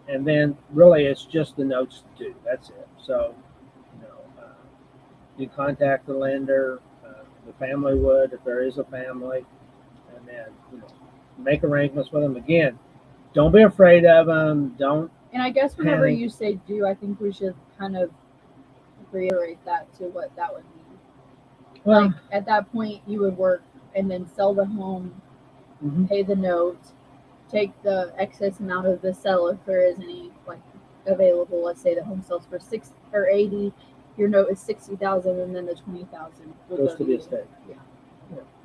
And then really it's just the notes due. That's it. So, you contact the lender, the family would, if there is a family, and then, make arrangements with them. Again, don't be afraid of them. Don't. And I guess whenever panic. you say due, I think we should kind of reiterate that to what that would mean. Well, Like at that point, you would work and then sell the home, pay the note, take the excess amount of the sale if there is any like available. Let's say the home sells for $60 or $80, your note is $60,000, and then the $20,000 goes to the estate.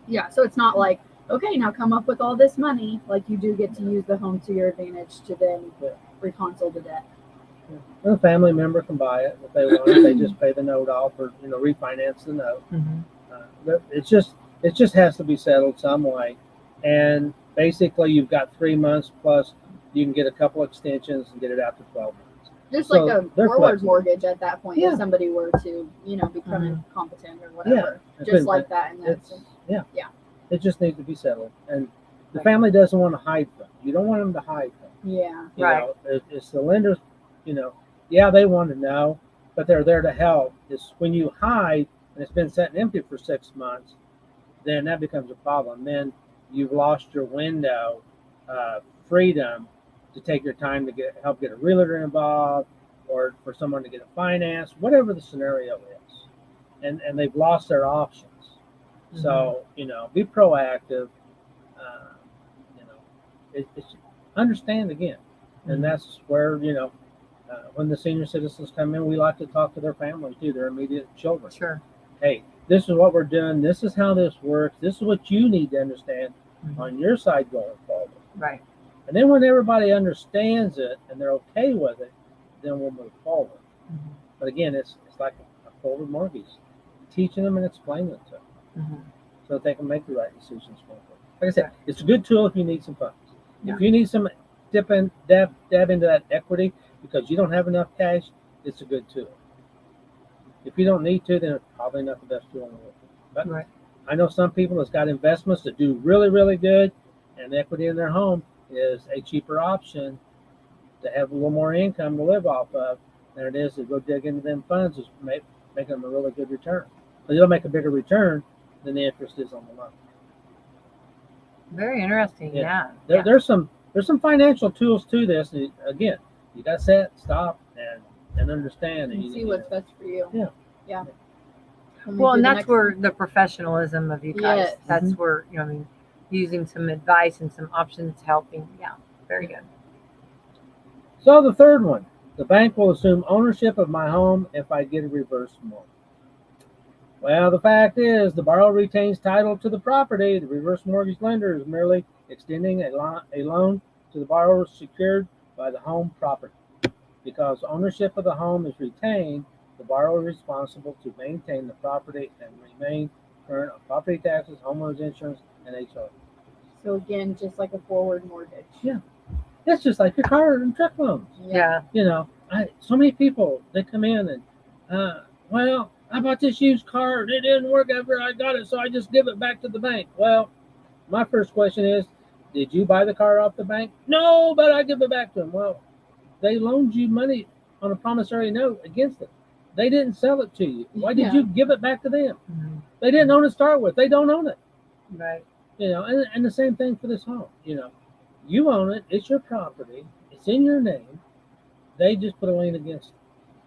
Yeah, so it's not like, okay, now come up with all this money. Like you do get to use the home to your advantage to then reconsole the debt. A family member can buy it if they want it. They just pay the note off or refinance the note. It just has to be settled some way. And basically, you've got 3 months plus. You can get a couple extensions and get it out to 12 months. Just So like a they're forward flexible. mortgage at that point, Yeah. if somebody were to, become incompetent or whatever. It's Just been- like that. And that's It just needs to be settled. And the family doesn't want to hide them. You don't want them to hide them. yeah. It's the lenders, they want to know, but they're there to help. It's when you hide and it's been sitting empty for 6 months, then that becomes a problem. Then you've lost your window of freedom to take your time to help get a realtor involved or for someone to get it financed, whatever the scenario is. And they've lost their options. So, be proactive. It's understand again. And that's where, when the senior citizens come in, we like to talk to their family too, their immediate children. Sure. Hey, this is what we're doing. This is how this works. This is what you need to understand on your side going forward. Right. And then when everybody understands it and they're okay with it, then we'll move forward. But again, it's like a forward mortgage, teaching them and explaining it to them so that they can make the right decisions going forward. Like I said, it's a good tool if you need some funds. Yeah. If you need some dab into that equity because you don't have enough cash, it's a good tool. If you don't need to, then it's probably not the best tool in the world. But Right. I know some people that's got investments that do really, really good, and equity in their home is a cheaper option to have a little more income to live off of than it is to go dig into them funds, is make them a really good return. But you'll make a bigger return than the interest is on the loan. Very interesting. Yeah. There's some financial tools to this. And again, you got to set, stop, and understand. And see what's best for you. Yeah. Well, and that's where the professionalism of you guys. Yes. That's where I mean, using some advice and some options helping. Yeah. Very good. So the third one, the bank will assume ownership of my home if I get a reverse mortgage. Well, the fact is, the borrower retains title to the property. The reverse mortgage lender is merely extending a loan to the borrower secured by the home property. Because ownership of the home is retained, the borrower is responsible to maintain the property and remain current on property taxes, homeowners insurance, and HOA. So again, just like a forward mortgage. Yeah. It's just like your car and truck loans. Yeah. You know, so many people, they come in and, well, I bought this used car. It didn't work after I got it, so I just give it back to the bank. Well, my first question is, did you buy the car off the bank? No, but I give it back to them. Well, they loaned you money on a promissory note against it. They didn't sell it to you. Why did you give it back to them? Mm-hmm. They didn't own it to start with. They don't own it. Right. You know, and the same thing for this home. You know, you own it. It's your property. It's in your name. They just put a lien against it.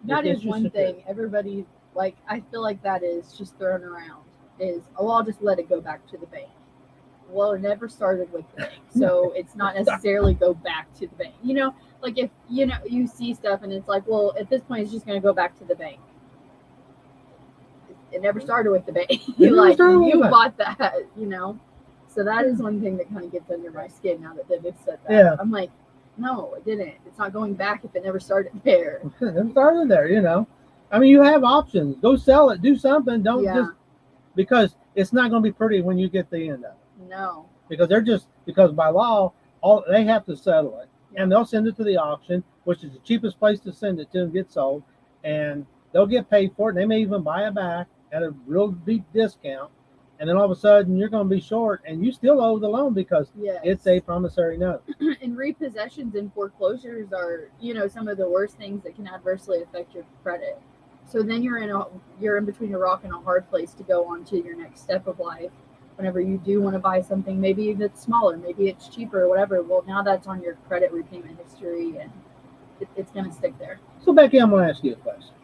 That is one thing. Everybody, like, I feel like that is just thrown around. Is, oh, I'll just let it go back to the bank. Well, it never started with the bank, so it's not necessarily go back to the bank. You know, like if you see stuff and it's like, well, at this point, it's just going to go back to the bank. It never started with the bank. Like you bought that, you know. So that is one thing that kind of gets under my skin now that they've said that. Yeah. I'm like, no, it didn't. It's not going back if it never started there. It never started there, you know. I mean, you have options. Go sell it. Do something. Don't just, because it's not going to be pretty when you get the end of it. No. Because because by law, they have to settle it. And they'll send it to the auction, which is the cheapest place to send it to and get sold. And they'll get paid for it. And they may even buy it back at a real deep discount. And then all of a sudden, you're going to be short, and you still owe the loan because it's a promissory note. And repossessions and foreclosures are, some of the worst things that can adversely affect your credit. So then you're in between a rock and a hard place to go on to your next step of life. Whenever you do want to buy something, maybe it's smaller, maybe it's cheaper, or whatever. Well, now that's on your credit repayment history, and it's going to stick there. So, Becky, I'm going to ask you a question.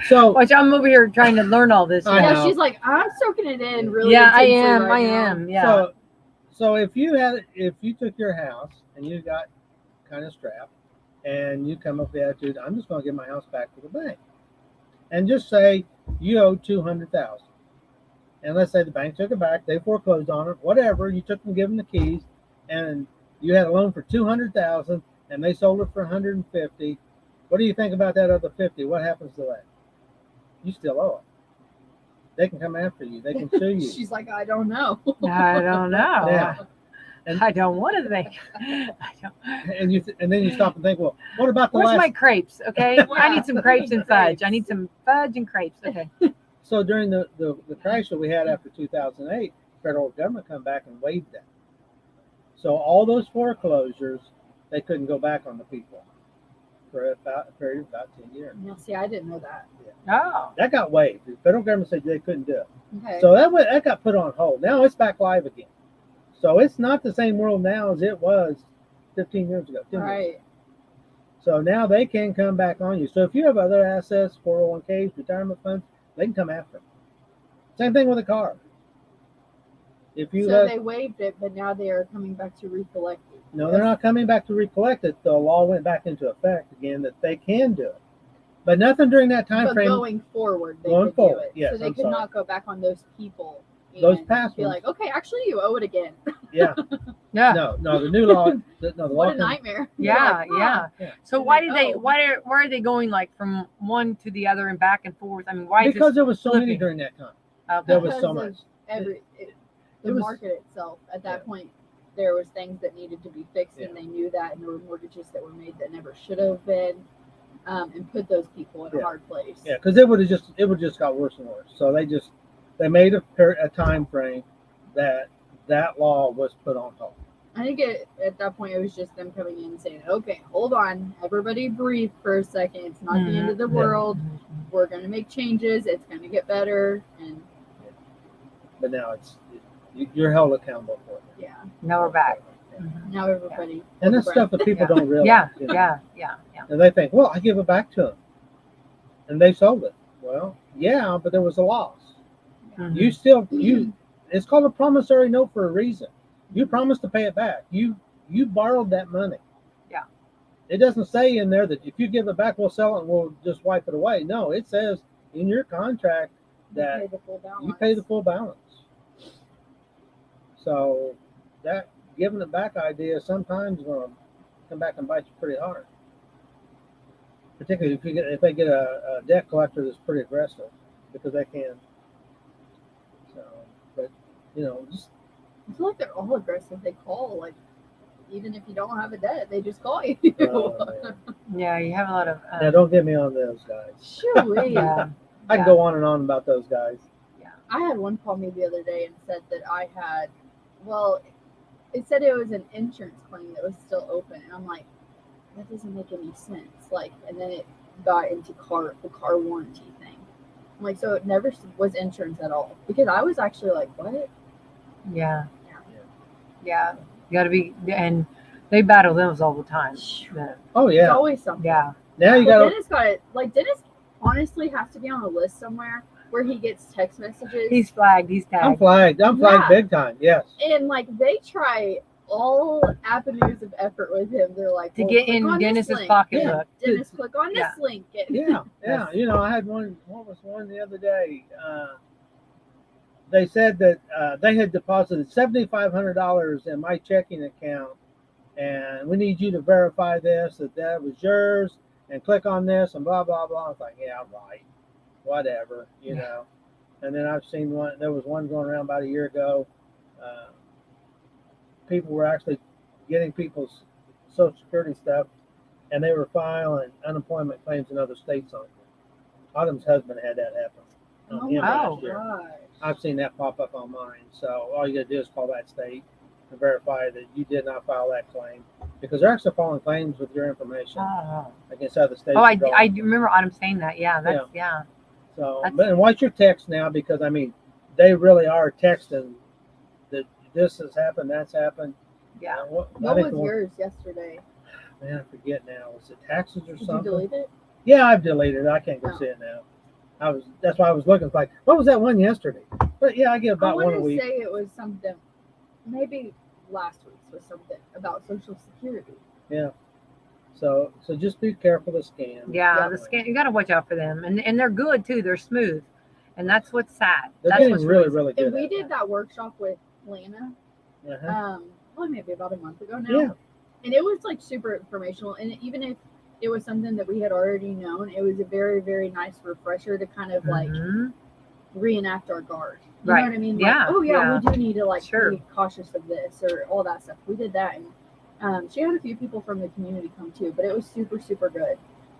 So, which I'm over here trying to learn all this. Yeah, she's like, I'm soaking it in really. Yeah, I intensely am. Yeah. So if you took your house and you got kind of strapped, and you come up with the attitude, I'm just going to give my house back to the bank, and just say you owe $200,000, and let's say the bank took it back, they foreclosed on it, whatever, you took them, give them the keys, and you had a loan for $200,000, and they sold it for $150,000. What do you think about that other $50,000? What happens to that? You still owe it. They can come after you. They can sue you. She's like, I don't know. I don't know. Yeah. And I don't want to think. I don't. And then you stop and think, well, what about the Where's my crepes? Okay, I need some crepes and fudge. Crepes. I need some fudge and crepes. Okay. So during the crash that we had after 2008, federal government come back and waived that. So all those foreclosures, they couldn't go back on the people for a period of about 10 years. Now, see, I didn't know that. Oh. That got waived. The federal government said they couldn't do it. Okay. So that got put on hold. Now it's back live again. So it's not the same world now as it was 15 years ago. 10 years Right. ago. So now they can come back on you. So if you have other assets, 401ks, retirement funds, they can come after them. Same thing with a car. If you they waived it, but now they are coming back to recollect it. No, they're not coming back to recollect it. The law went back into effect again that they can do it. But nothing during that time But frame. going forward, they Going could forward, do it. yes, So they I'm could sorry. not go back on those people. And Those past be ones. like, okay, actually, you owe it again. Yeah. Yeah. No, the new law. The law What a comes- nightmare. Yeah, You're like, yeah. Yeah. So You're why like, did they? oh. Why are they going like from one to the other and back and forth? I mean, why? Is Because this there was so many flipping? during that time. Okay. There was so Because much. of the It was- market itself at that point. there was things that needed to be fixed, Yeah. and they knew that, and there were mortgages that were made that never should have been, and put those people in a Yeah. hard place. Yeah, because it would just got worse and worse. So they made a time frame that law was put on hold. I think at that point it was just them coming in and saying, "Okay, hold on, everybody, breathe for a second. It's not the end of the world. We're going to make changes. It's going to get better." And but now you're held accountable for it. yeah, Now we're back. now everybody. And that's stuff that people don't realize. Yeah, you know? yeah. And they think, well, I give it back to them, and they sold it. Well, yeah, but there was a loss. Mhm. It's called a promissory note for a reason. You promised to pay it back. You borrowed that money. Yeah. It doesn't say in there that if you give it back, we'll sell it and we'll just wipe it away. No, it says in your contract that you pay the full balance. So that giving it back idea sometimes going to come back and bite you pretty hard. Particularly if they get a debt collector that's pretty aggressive, because they can. So, but just. I feel like they're all aggressive. They call, like, even if you don't have a debt, they just call you. Yeah, you have a lot of. Now, don't get me on those guys. Sure. Yeah. I can go on and on about those guys. Yeah. I had one call me the other day and said that it said it was an insurance claim that was still open, and I'm like, that doesn't make any sense. Like, and then it got into the car warranty thing. I'm like, so it never was insurance at all, because I was actually like, what? Yeah. You got to be, and they battle those all the time. Oh It's yeah. always something. Yeah. Now you got. Dennis got it. Like, Dennis honestly has to be on a list somewhere where he gets text messages. He's flagged. He's I'm tagged. flagged. I'm flagged Yeah. big time. Yes. And like, they try all avenues of effort with him. They're like, To well, get click in on this Dennis's link. pocketbook. Dennis, click on this Yeah. link. Yeah. Yeah. I had one. What was one the other day? They said that they had deposited $7,500 in my checking account, and we need you to verify this, that was yours, and click on this, and blah blah blah. I was like, yeah, right, whatever, And then I've seen one. There was one going around about a year ago. People were actually getting people's Social Security stuff, and they were filing unemployment claims in other states on it. Autumn's husband had that happen. On him last year. gosh. I've seen that pop up on mine. So all you got to do is call that state and verify that you did not file that claim, because they're actually filing claims with your information against other states. Oh, I remember Autumn saying that. Yeah, that's yeah. So, That's- and watch your text now, because they really are texting that this has happened, that's happened. Yeah. What was yours yesterday? Man, I forget now. Was it taxes or Did something? you delete it? Yeah, I've deleted it. I can't go Oh. see it now. That's why I was looking. Like, what was that one yesterday? But yeah, I get about one a I want to week. say it was something. Maybe last week's was something about Social Security. Yeah. So just be careful to scan. Yeah, the scan. You got to watch out for them, and they're good too. They're smooth, and that's what's sad. They're That's getting what's really, really good. And we at did that workshop with Lana. it. Uh-huh. Probably maybe about a month ago now. Yeah. And it was like super informational. And even if it was something that we had already known, it was a very, very nice refresher to kind of like Mhm. reenact our guard. You Right. know what I mean? Yeah, Like, oh yeah, yeah. we do need to like Sure. be cautious of this or all that stuff. We did that, and she had a few people from the community come too, but it was super, super good.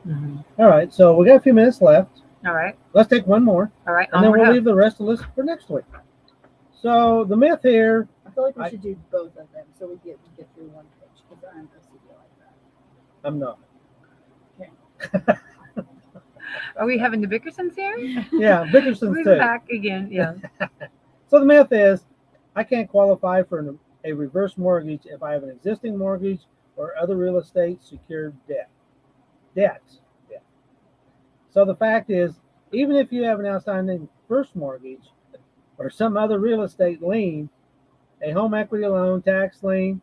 Mhm. All right. So we got a few minutes left. All right. Let's take one more, All right. and then onward we'll up. leave the rest of the list for next week. So the myth here. I feel like we should do both of them so we get through one page, because I'm OCD like that. I'm not. Are we having the Bickersons here? Yeah, Bickerson's We're too. back again. Yeah. So the myth is, I can't qualify for a reverse mortgage if I have an existing mortgage or other real estate secured debts. Yeah. So the fact is, even if you have an outstanding first mortgage or some other real estate lien, a home equity loan, tax lien,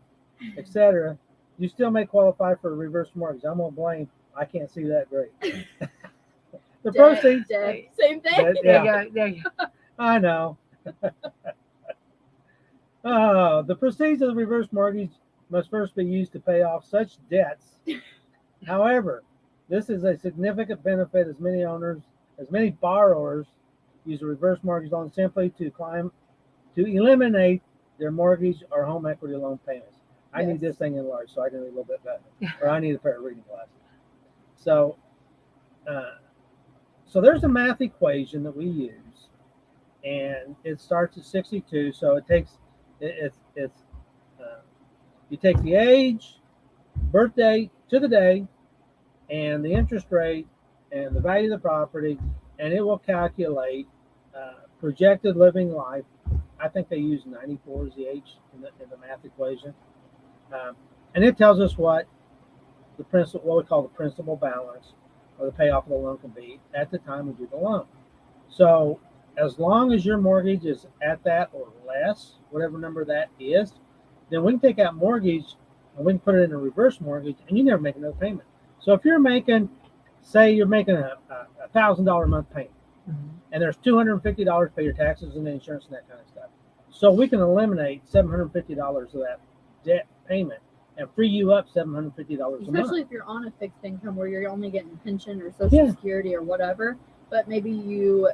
etc., you still may qualify for a reverse mortgage. I'm gonna blame. I can't see that great. The proceeds. Same thing. Yeah. There you go. There you go. I know. The proceeds of the reverse mortgage must first be used to pay off such debts. However, this is a significant benefit as many borrowers use a reverse mortgage loan simply to eliminate their mortgage or home equity loan payments. I Yes. need this thing enlarged so I can read a little bit better, or I need a pair of reading glasses. So, so there's a math equation that we use, and it starts at 62. So it takes it's you take the age, birth date to the day, and the interest rate and the value of the property, and it will calculate projected living life. I think they use 94 as the age in the math equation, and it tells us what we call the principal balance or the payoff of the loan can be at the time we do the loan. So as long as your mortgage is at that or less, whatever number that is, then we can take out mortgage and we can put it in a reverse mortgage, and you never make another payment. So if you're making, say you're making a $1,000 a month payment, and there's $250 to pay your taxes and insurance and that kind of stuff. So we can eliminate $750 of that debt payment and free you up $750 a month. Especially if you're on a fixed income where you're only getting a pension or Social Security or whatever, but maybe you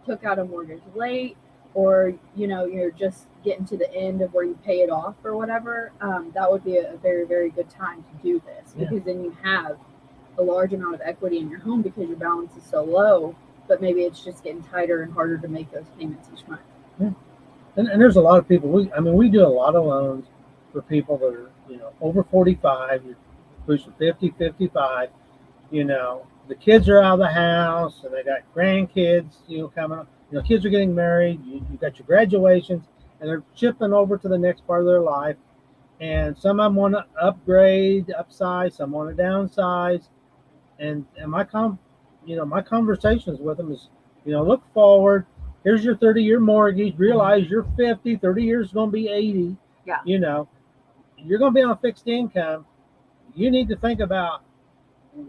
took out a mortgage late, or you're just getting to the end of where you pay it off or whatever. That would be a very, very good time to do this, because then you have a large amount of equity in your home because your balance is so low, but maybe it's just getting tighter and harder to make those payments each month. Yeah. And there's a lot of people. We do a lot of loans for people that are over 45, you're pushing 50, 55. The kids are out of the house and they got grandkids coming up. Kids are getting married. You got your graduations, and they're chipping over to the next part of their life. And some of them want to upgrade, upsize. Some want to downsize. And my conversations with them is, look forward. Here's your 30-year mortgage. Realize you're 50. 30 years is going to be 80. Yeah. You're going to be on a fixed income. You need to think about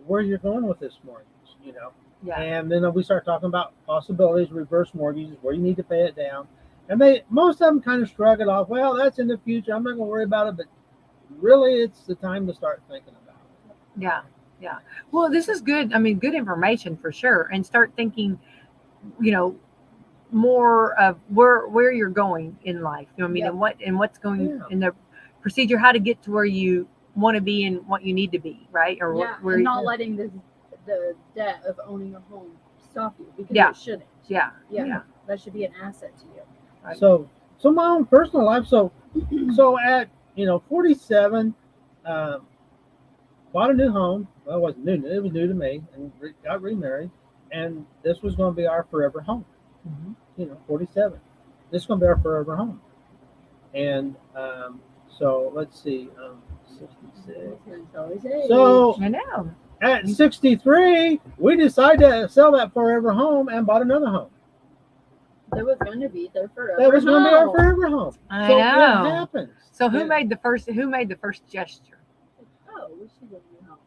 where you're going with this mortgage. Yeah. And then we start talking about possibilities, reverse mortgages, where you need to pay it down. And most of them kind of shrug it off. Well, that's in the future. I'm not going to worry about it. But really, it's the time to start thinking about it. Yeah. Yeah. Well, this is good. I mean, good information for sure. And start thinking, more of where you're going in life. And what's going in the procedure, how to get to where you want to be and what you need to be, right? Or where and not letting the debt of owning a home stop you, because it shouldn't. Yeah. That should be an asset to you. Right. So my own personal life. So at 47, bought a new home. Well, it wasn't new. It was new to me, and got remarried. And this was going to be our forever home. 47. This is going to be our forever home. And so let's see, 66. So I know. At 63, we decided to sell that forever home and bought another home. That was going to be their forever. That was going to be our forever home. I know. It happens. So who made the first gesture? Oh, we should go to home.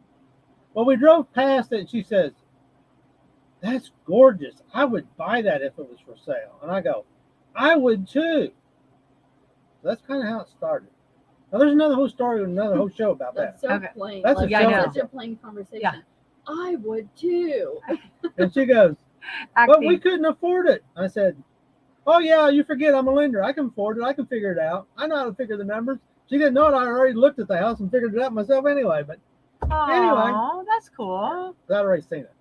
Well, we drove past it, and she says, "That's gorgeous. I would buy that if it was for sale." And I go, "I would too." So that's kind of how it started. Now, there's another whole story, another whole show about That's that. so plain. That's such a plain conversation. Yeah. I would too. And she goes, "But we couldn't afford it." I said, "Oh yeah, you forget I'm a lender. I can afford it. I can figure it out. I know how to figure the numbers." She didn't know it. I already looked at the house and figured it out myself anyway. But anyway, that's cool. I'd already seen it,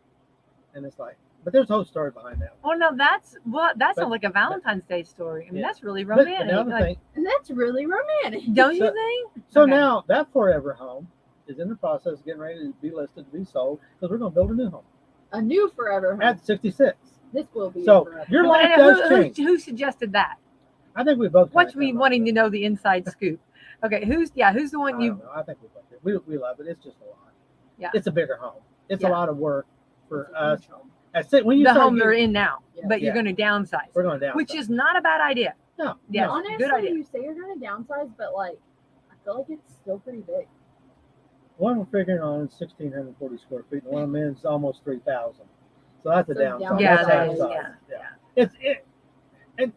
and it's like, but there's a whole story behind that. Well, no, that sounds like a Valentine's Day story. I mean, that's really romantic. That's really romantic. Don't you think? So now that forever home is in the process of getting ready to be listed to be sold, because we're going to build a new home. A new forever home. At 66. This will be so forever. your life does change. Who suggested that? I think we both. Watch me wanting to know the inside scoop. Okay, who's the one you? I think we both did. We love it. It's just a lot. Yeah. It's a bigger home. It's a lot of work for us. When the home they're in now, but you're going to downsize. We're going to downsize, which is not a bad idea. No. Yeah. Honestly, good idea. You say you're going to downsize, but I feel like it's still pretty big. One we're figuring on is 1,640 square feet, and one of them is almost 3,000. So that's a downside. Yeah, that's that is, yeah. And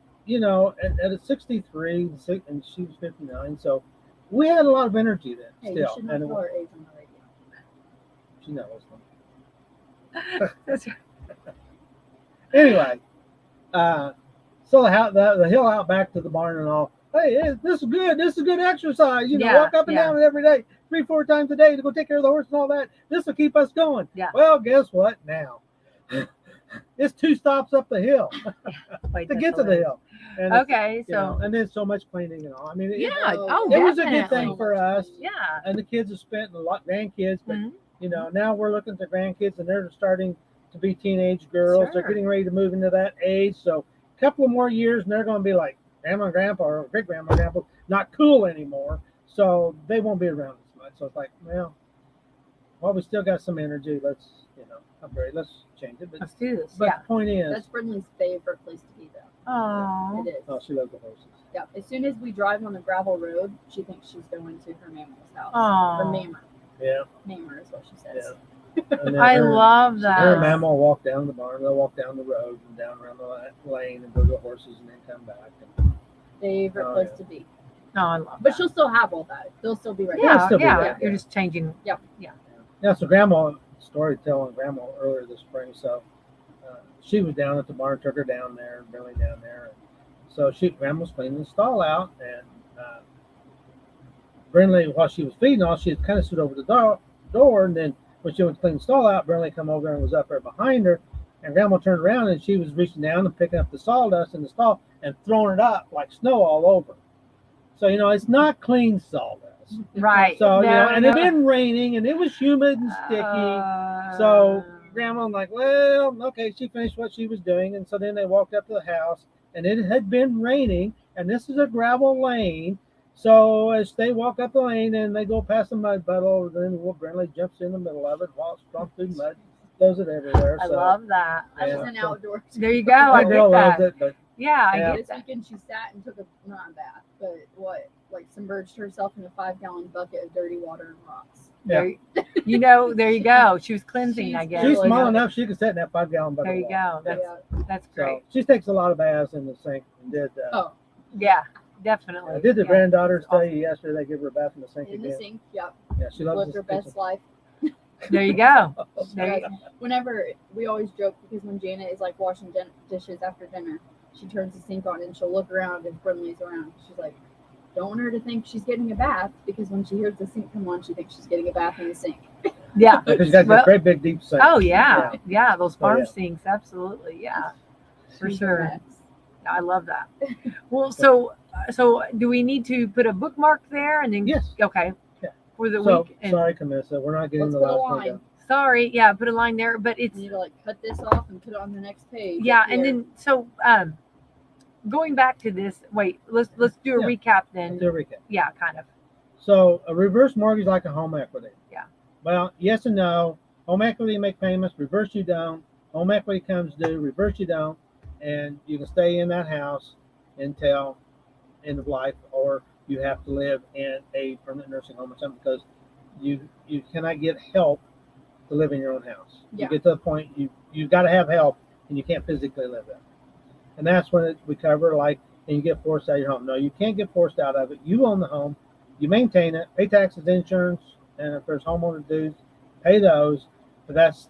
at a 63, and she was 59, so we had a lot of energy then. Hey, still. You should not tell her age on the radio. She knows them. That's right. Anyway, so the hill out back to the barn and all, hey, this is good. This is good exercise. Yeah, Walk up and down it every day, 3-4 times a day to go take care of the horse and all that. This will keep us going. Yeah. Well, guess what now? It's 2 stops up the hill Wait, to that's get to the hilarious. hill. And Okay, so and then so much cleaning and all. I mean, yeah, it was a good definitely. thing for us. Yeah. And the kids have spent a lot, grandkids, but Mhm. now we're looking at the grandkids and they're starting to be teenage girls. Sure. They're getting ready to move into that age. So a couple of more years and they're going to be like grandma and grandpa or great grandma and grandpa, not cool anymore. So they won't be around as much. So it's like, well, we still got some energy. Let's, upgrade. Let's change it. Let's do this. But Yeah. the point is, That's Brindley's favorite place to be, though. Oh. It is. oh, she loves the horses. Yeah. As soon as we drive on the gravel road, she thinks she's going to her mammal's house. Aw. Her mammer. Yeah. Mammer is what she says. And then I her- love that. Her and Mama will walk down the barn. They'll walk down the road and down around the lane and go to the horses and then come back. Favorite Oh, place yeah. to be. No, I love But that. she'll still have all that. They'll still be right They'll Yeah, still be yeah. there, You're yeah. just changing. Yeah. Yeah, so Grandma, storytelling Grandma earlier this spring. So she was down at the barn, took her down there, Billy down there. And so Grandma was cleaning the stall out. And Brindley, while she was feeding all, she had kind of stood over the door. And then when she went to clean the stall out, Brindley come over and was up there behind her. And Grandma turned around and she was reaching down and picking up the sawdust in the stall and throwing it up like snow all over. So, it's not clean sawdust. Right. So, No, and it had been raining and it was humid and sticky. So Grandma was like, well, okay, she finished what she was doing. And so then they walked up to the house and it had been raining and this is a gravel lane. So as they walk up the lane and they go past the mud puddle, then Brindley jumps in the middle of it, walks strong through mud, does it everywhere. I So, love that. I Yeah. was an outdoor. There you go. I my get girl loves that. it, but Yeah, I Yeah. get This that. weekend she sat and took not a bath, but like submerged herself in a 5-gallon bucket of dirty water and rocks. There you go. She was cleansing, I guess. she's Really small good. enough she can sit in that 5-gallon bucket. There you of water. go. That's So great. she takes a lot of baths in the sink and did. Oh, Yeah, definitely. I did the Yeah. granddaughter's Awesome. day yesterday. They give her a bath in the sink in again. the sink. Yep. Yeah, she loves Lived this her best kitchen. life. There you go. There you Guys, whenever we always joke because when Janet is like washing dishes after dinner, she turns the sink on and she'll look around if Brindley's around. She's like, don't want her to think she's getting a bath because when she hears the sink come on, she thinks she's getting a bath in the sink. Yeah. Because you got Well- that great big deep sink. Oh yeah. Yeah, those farm yeah. sinks, absolutely. Yeah. For She's sure. a mess. I love that. Well, so do we need to put a bookmark there and then Yes. Okay. Yeah. For the So week. And sorry, Camissa, we're not getting Let's the put a last one line. done. sorry, yeah, put a line there, but it's You need to like cut this off and put it on the next page. yeah, up and here. then so going back to this, wait, let's do a Yeah. recap Let's then. do a recap. Yeah, kind of. So a reverse mortgage like a home equity. Yeah. Well, yes and no. Home equity, you make payments. Reverse, you don't. Home equity comes due. Reverse, you don't. And you can stay in that house until end of life, or you have to live in a permanent nursing home or something because you cannot get help to live in your own house. Yeah. You get to the point you've got to have help and you can't physically live there. And that's when we cover and you get forced out of your home. No, you can't get forced out of it. You own the home. You maintain it, pay taxes, insurance, and if there's homeowner dues, pay those. But that's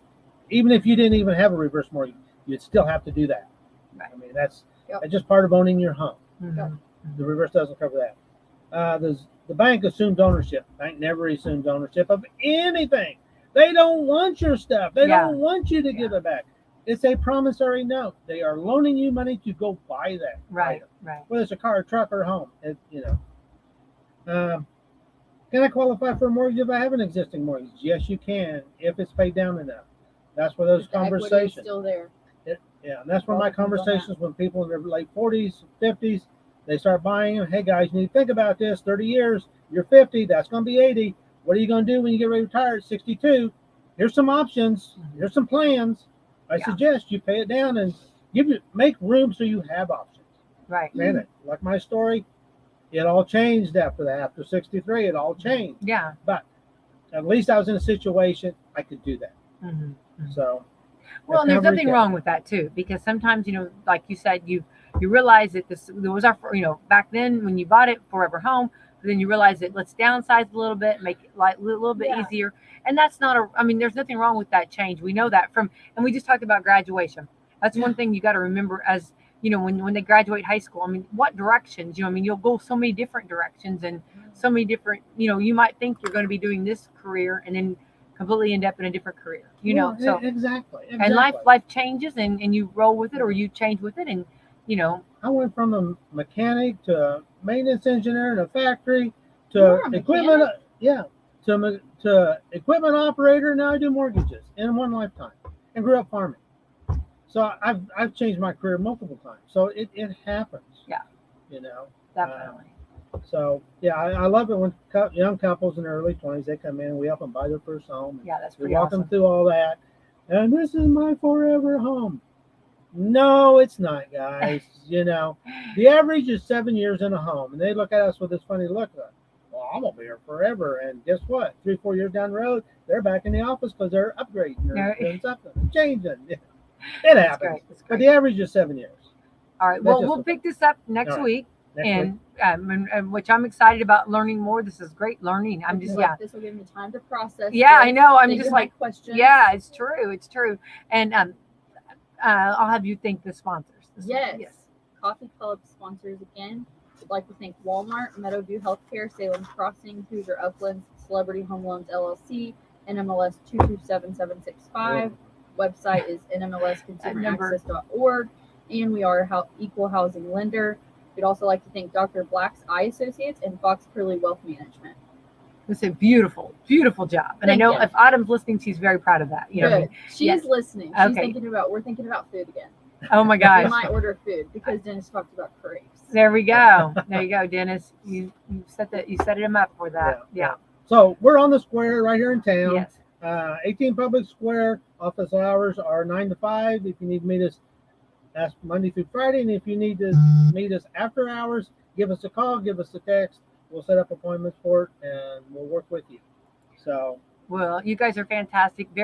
even if you didn't even have a reverse mortgage, you'd still have to do that. Right. I mean, that's Yep. just part of owning your home. Mhm. The reverse doesn't cover that. The bank assumes ownership. The bank never assumes ownership of anything. They don't want your stuff. They Yeah. don't want you to give it back. It's a promissory note. They are loaning you money to go buy that Right, item, right. whether it's a car, a truck, or a home. Can I qualify for a mortgage if I have an existing mortgage? Yes, you can if it's paid down enough. That's where those The equity is conversations. still there. Yeah, and that's where my Well, depends on that. conversations when people in their late 40s, 50s, they start buying them. Hey guys, you need to think about this. 30 years, you're 50, that's going to be 80. What are you going to do when you get ready to retire at 62? Here's some options. Here's some plans. I Yeah. suggest you pay it down and make room so you have options. Right. Granted, like my story, it all changed after that. After 63, it all changed. Yeah. But at least I was in a situation I could do that. Mhm. So Well, and that's there's kind of a nothing recap. wrong with that too, because sometimes, like you said, you realize that there was our, back then when you bought it, forever home, but then you realize that let's downsize a little bit, make it like a little bit Yeah. easier. And that's not there's nothing wrong with that change. We know that and we just talked about graduation. That's one thing you got to remember as you know, when they graduate high school, I mean, what directions? You know, I mean, you'll go so many different directions and so many different, you know, you might think you're going to be doing this career and then completely end up in a different career, you know. So exactly. and life changes and you roll with it or you change with it. And, you know, I went from a mechanic to a maintenance engineer in a factory You were to a equipment, mechanic? to equipment operator. Now I do mortgages in one lifetime, and grew up farming. So I've changed my career multiple times. So it happens. Yeah. You know. definitely. So yeah, I love it when young couples in their early 20s, they come in and we help them buy their first home. Yeah, that's We pretty walk awesome. them through all that, and this is my forever home. No, it's not, guys. You know, the average is 7 years in a home, and they look at us with this funny look. Like, well, I'm gonna be here forever, and guess what? 3-4 years down the road, they're back in the office because they're upgrading or doing something, changing. It happens. Great. But the average is 7 years. All right. Well, we'll pick this up next week. And which I'm excited about learning more. This is great learning. I'm just This will give me time to process. Yeah, I know. I'm just like questions. Yeah, it's true. It's true. And I'll have you thank the sponsors. Yes. Coffee Club sponsors again. We'd like to thank Walmart, Meadowview Healthcare, Salem Crossing, Hoosier Uplands, Celebrity Home Loans LLC, NMLS 227765. Website is nmlsconsumeraccess.org, and we are a equal housing lender. We'd also like to thank Dr. Black's Eye Associates and Fox Curley Wealth Management. It's a beautiful, beautiful job. And I know if Autumn's listening, she's very proud of that. You know, she's listening. She's thinking about, we're thinking about food again. Oh my gosh. We might order food because Dennis talked about crepes. There we go. There you go, Dennis. You set him up for that. Yeah. So we're on the square right here in town. Yes. 18 Public Square. Office hours are 9 to 5. If you need to meet us, that's Monday through Friday. And if you need to meet us after hours, give us a call, give us a text. We'll set up appointments for it, and we'll work with you. So, well, you guys are fantastic.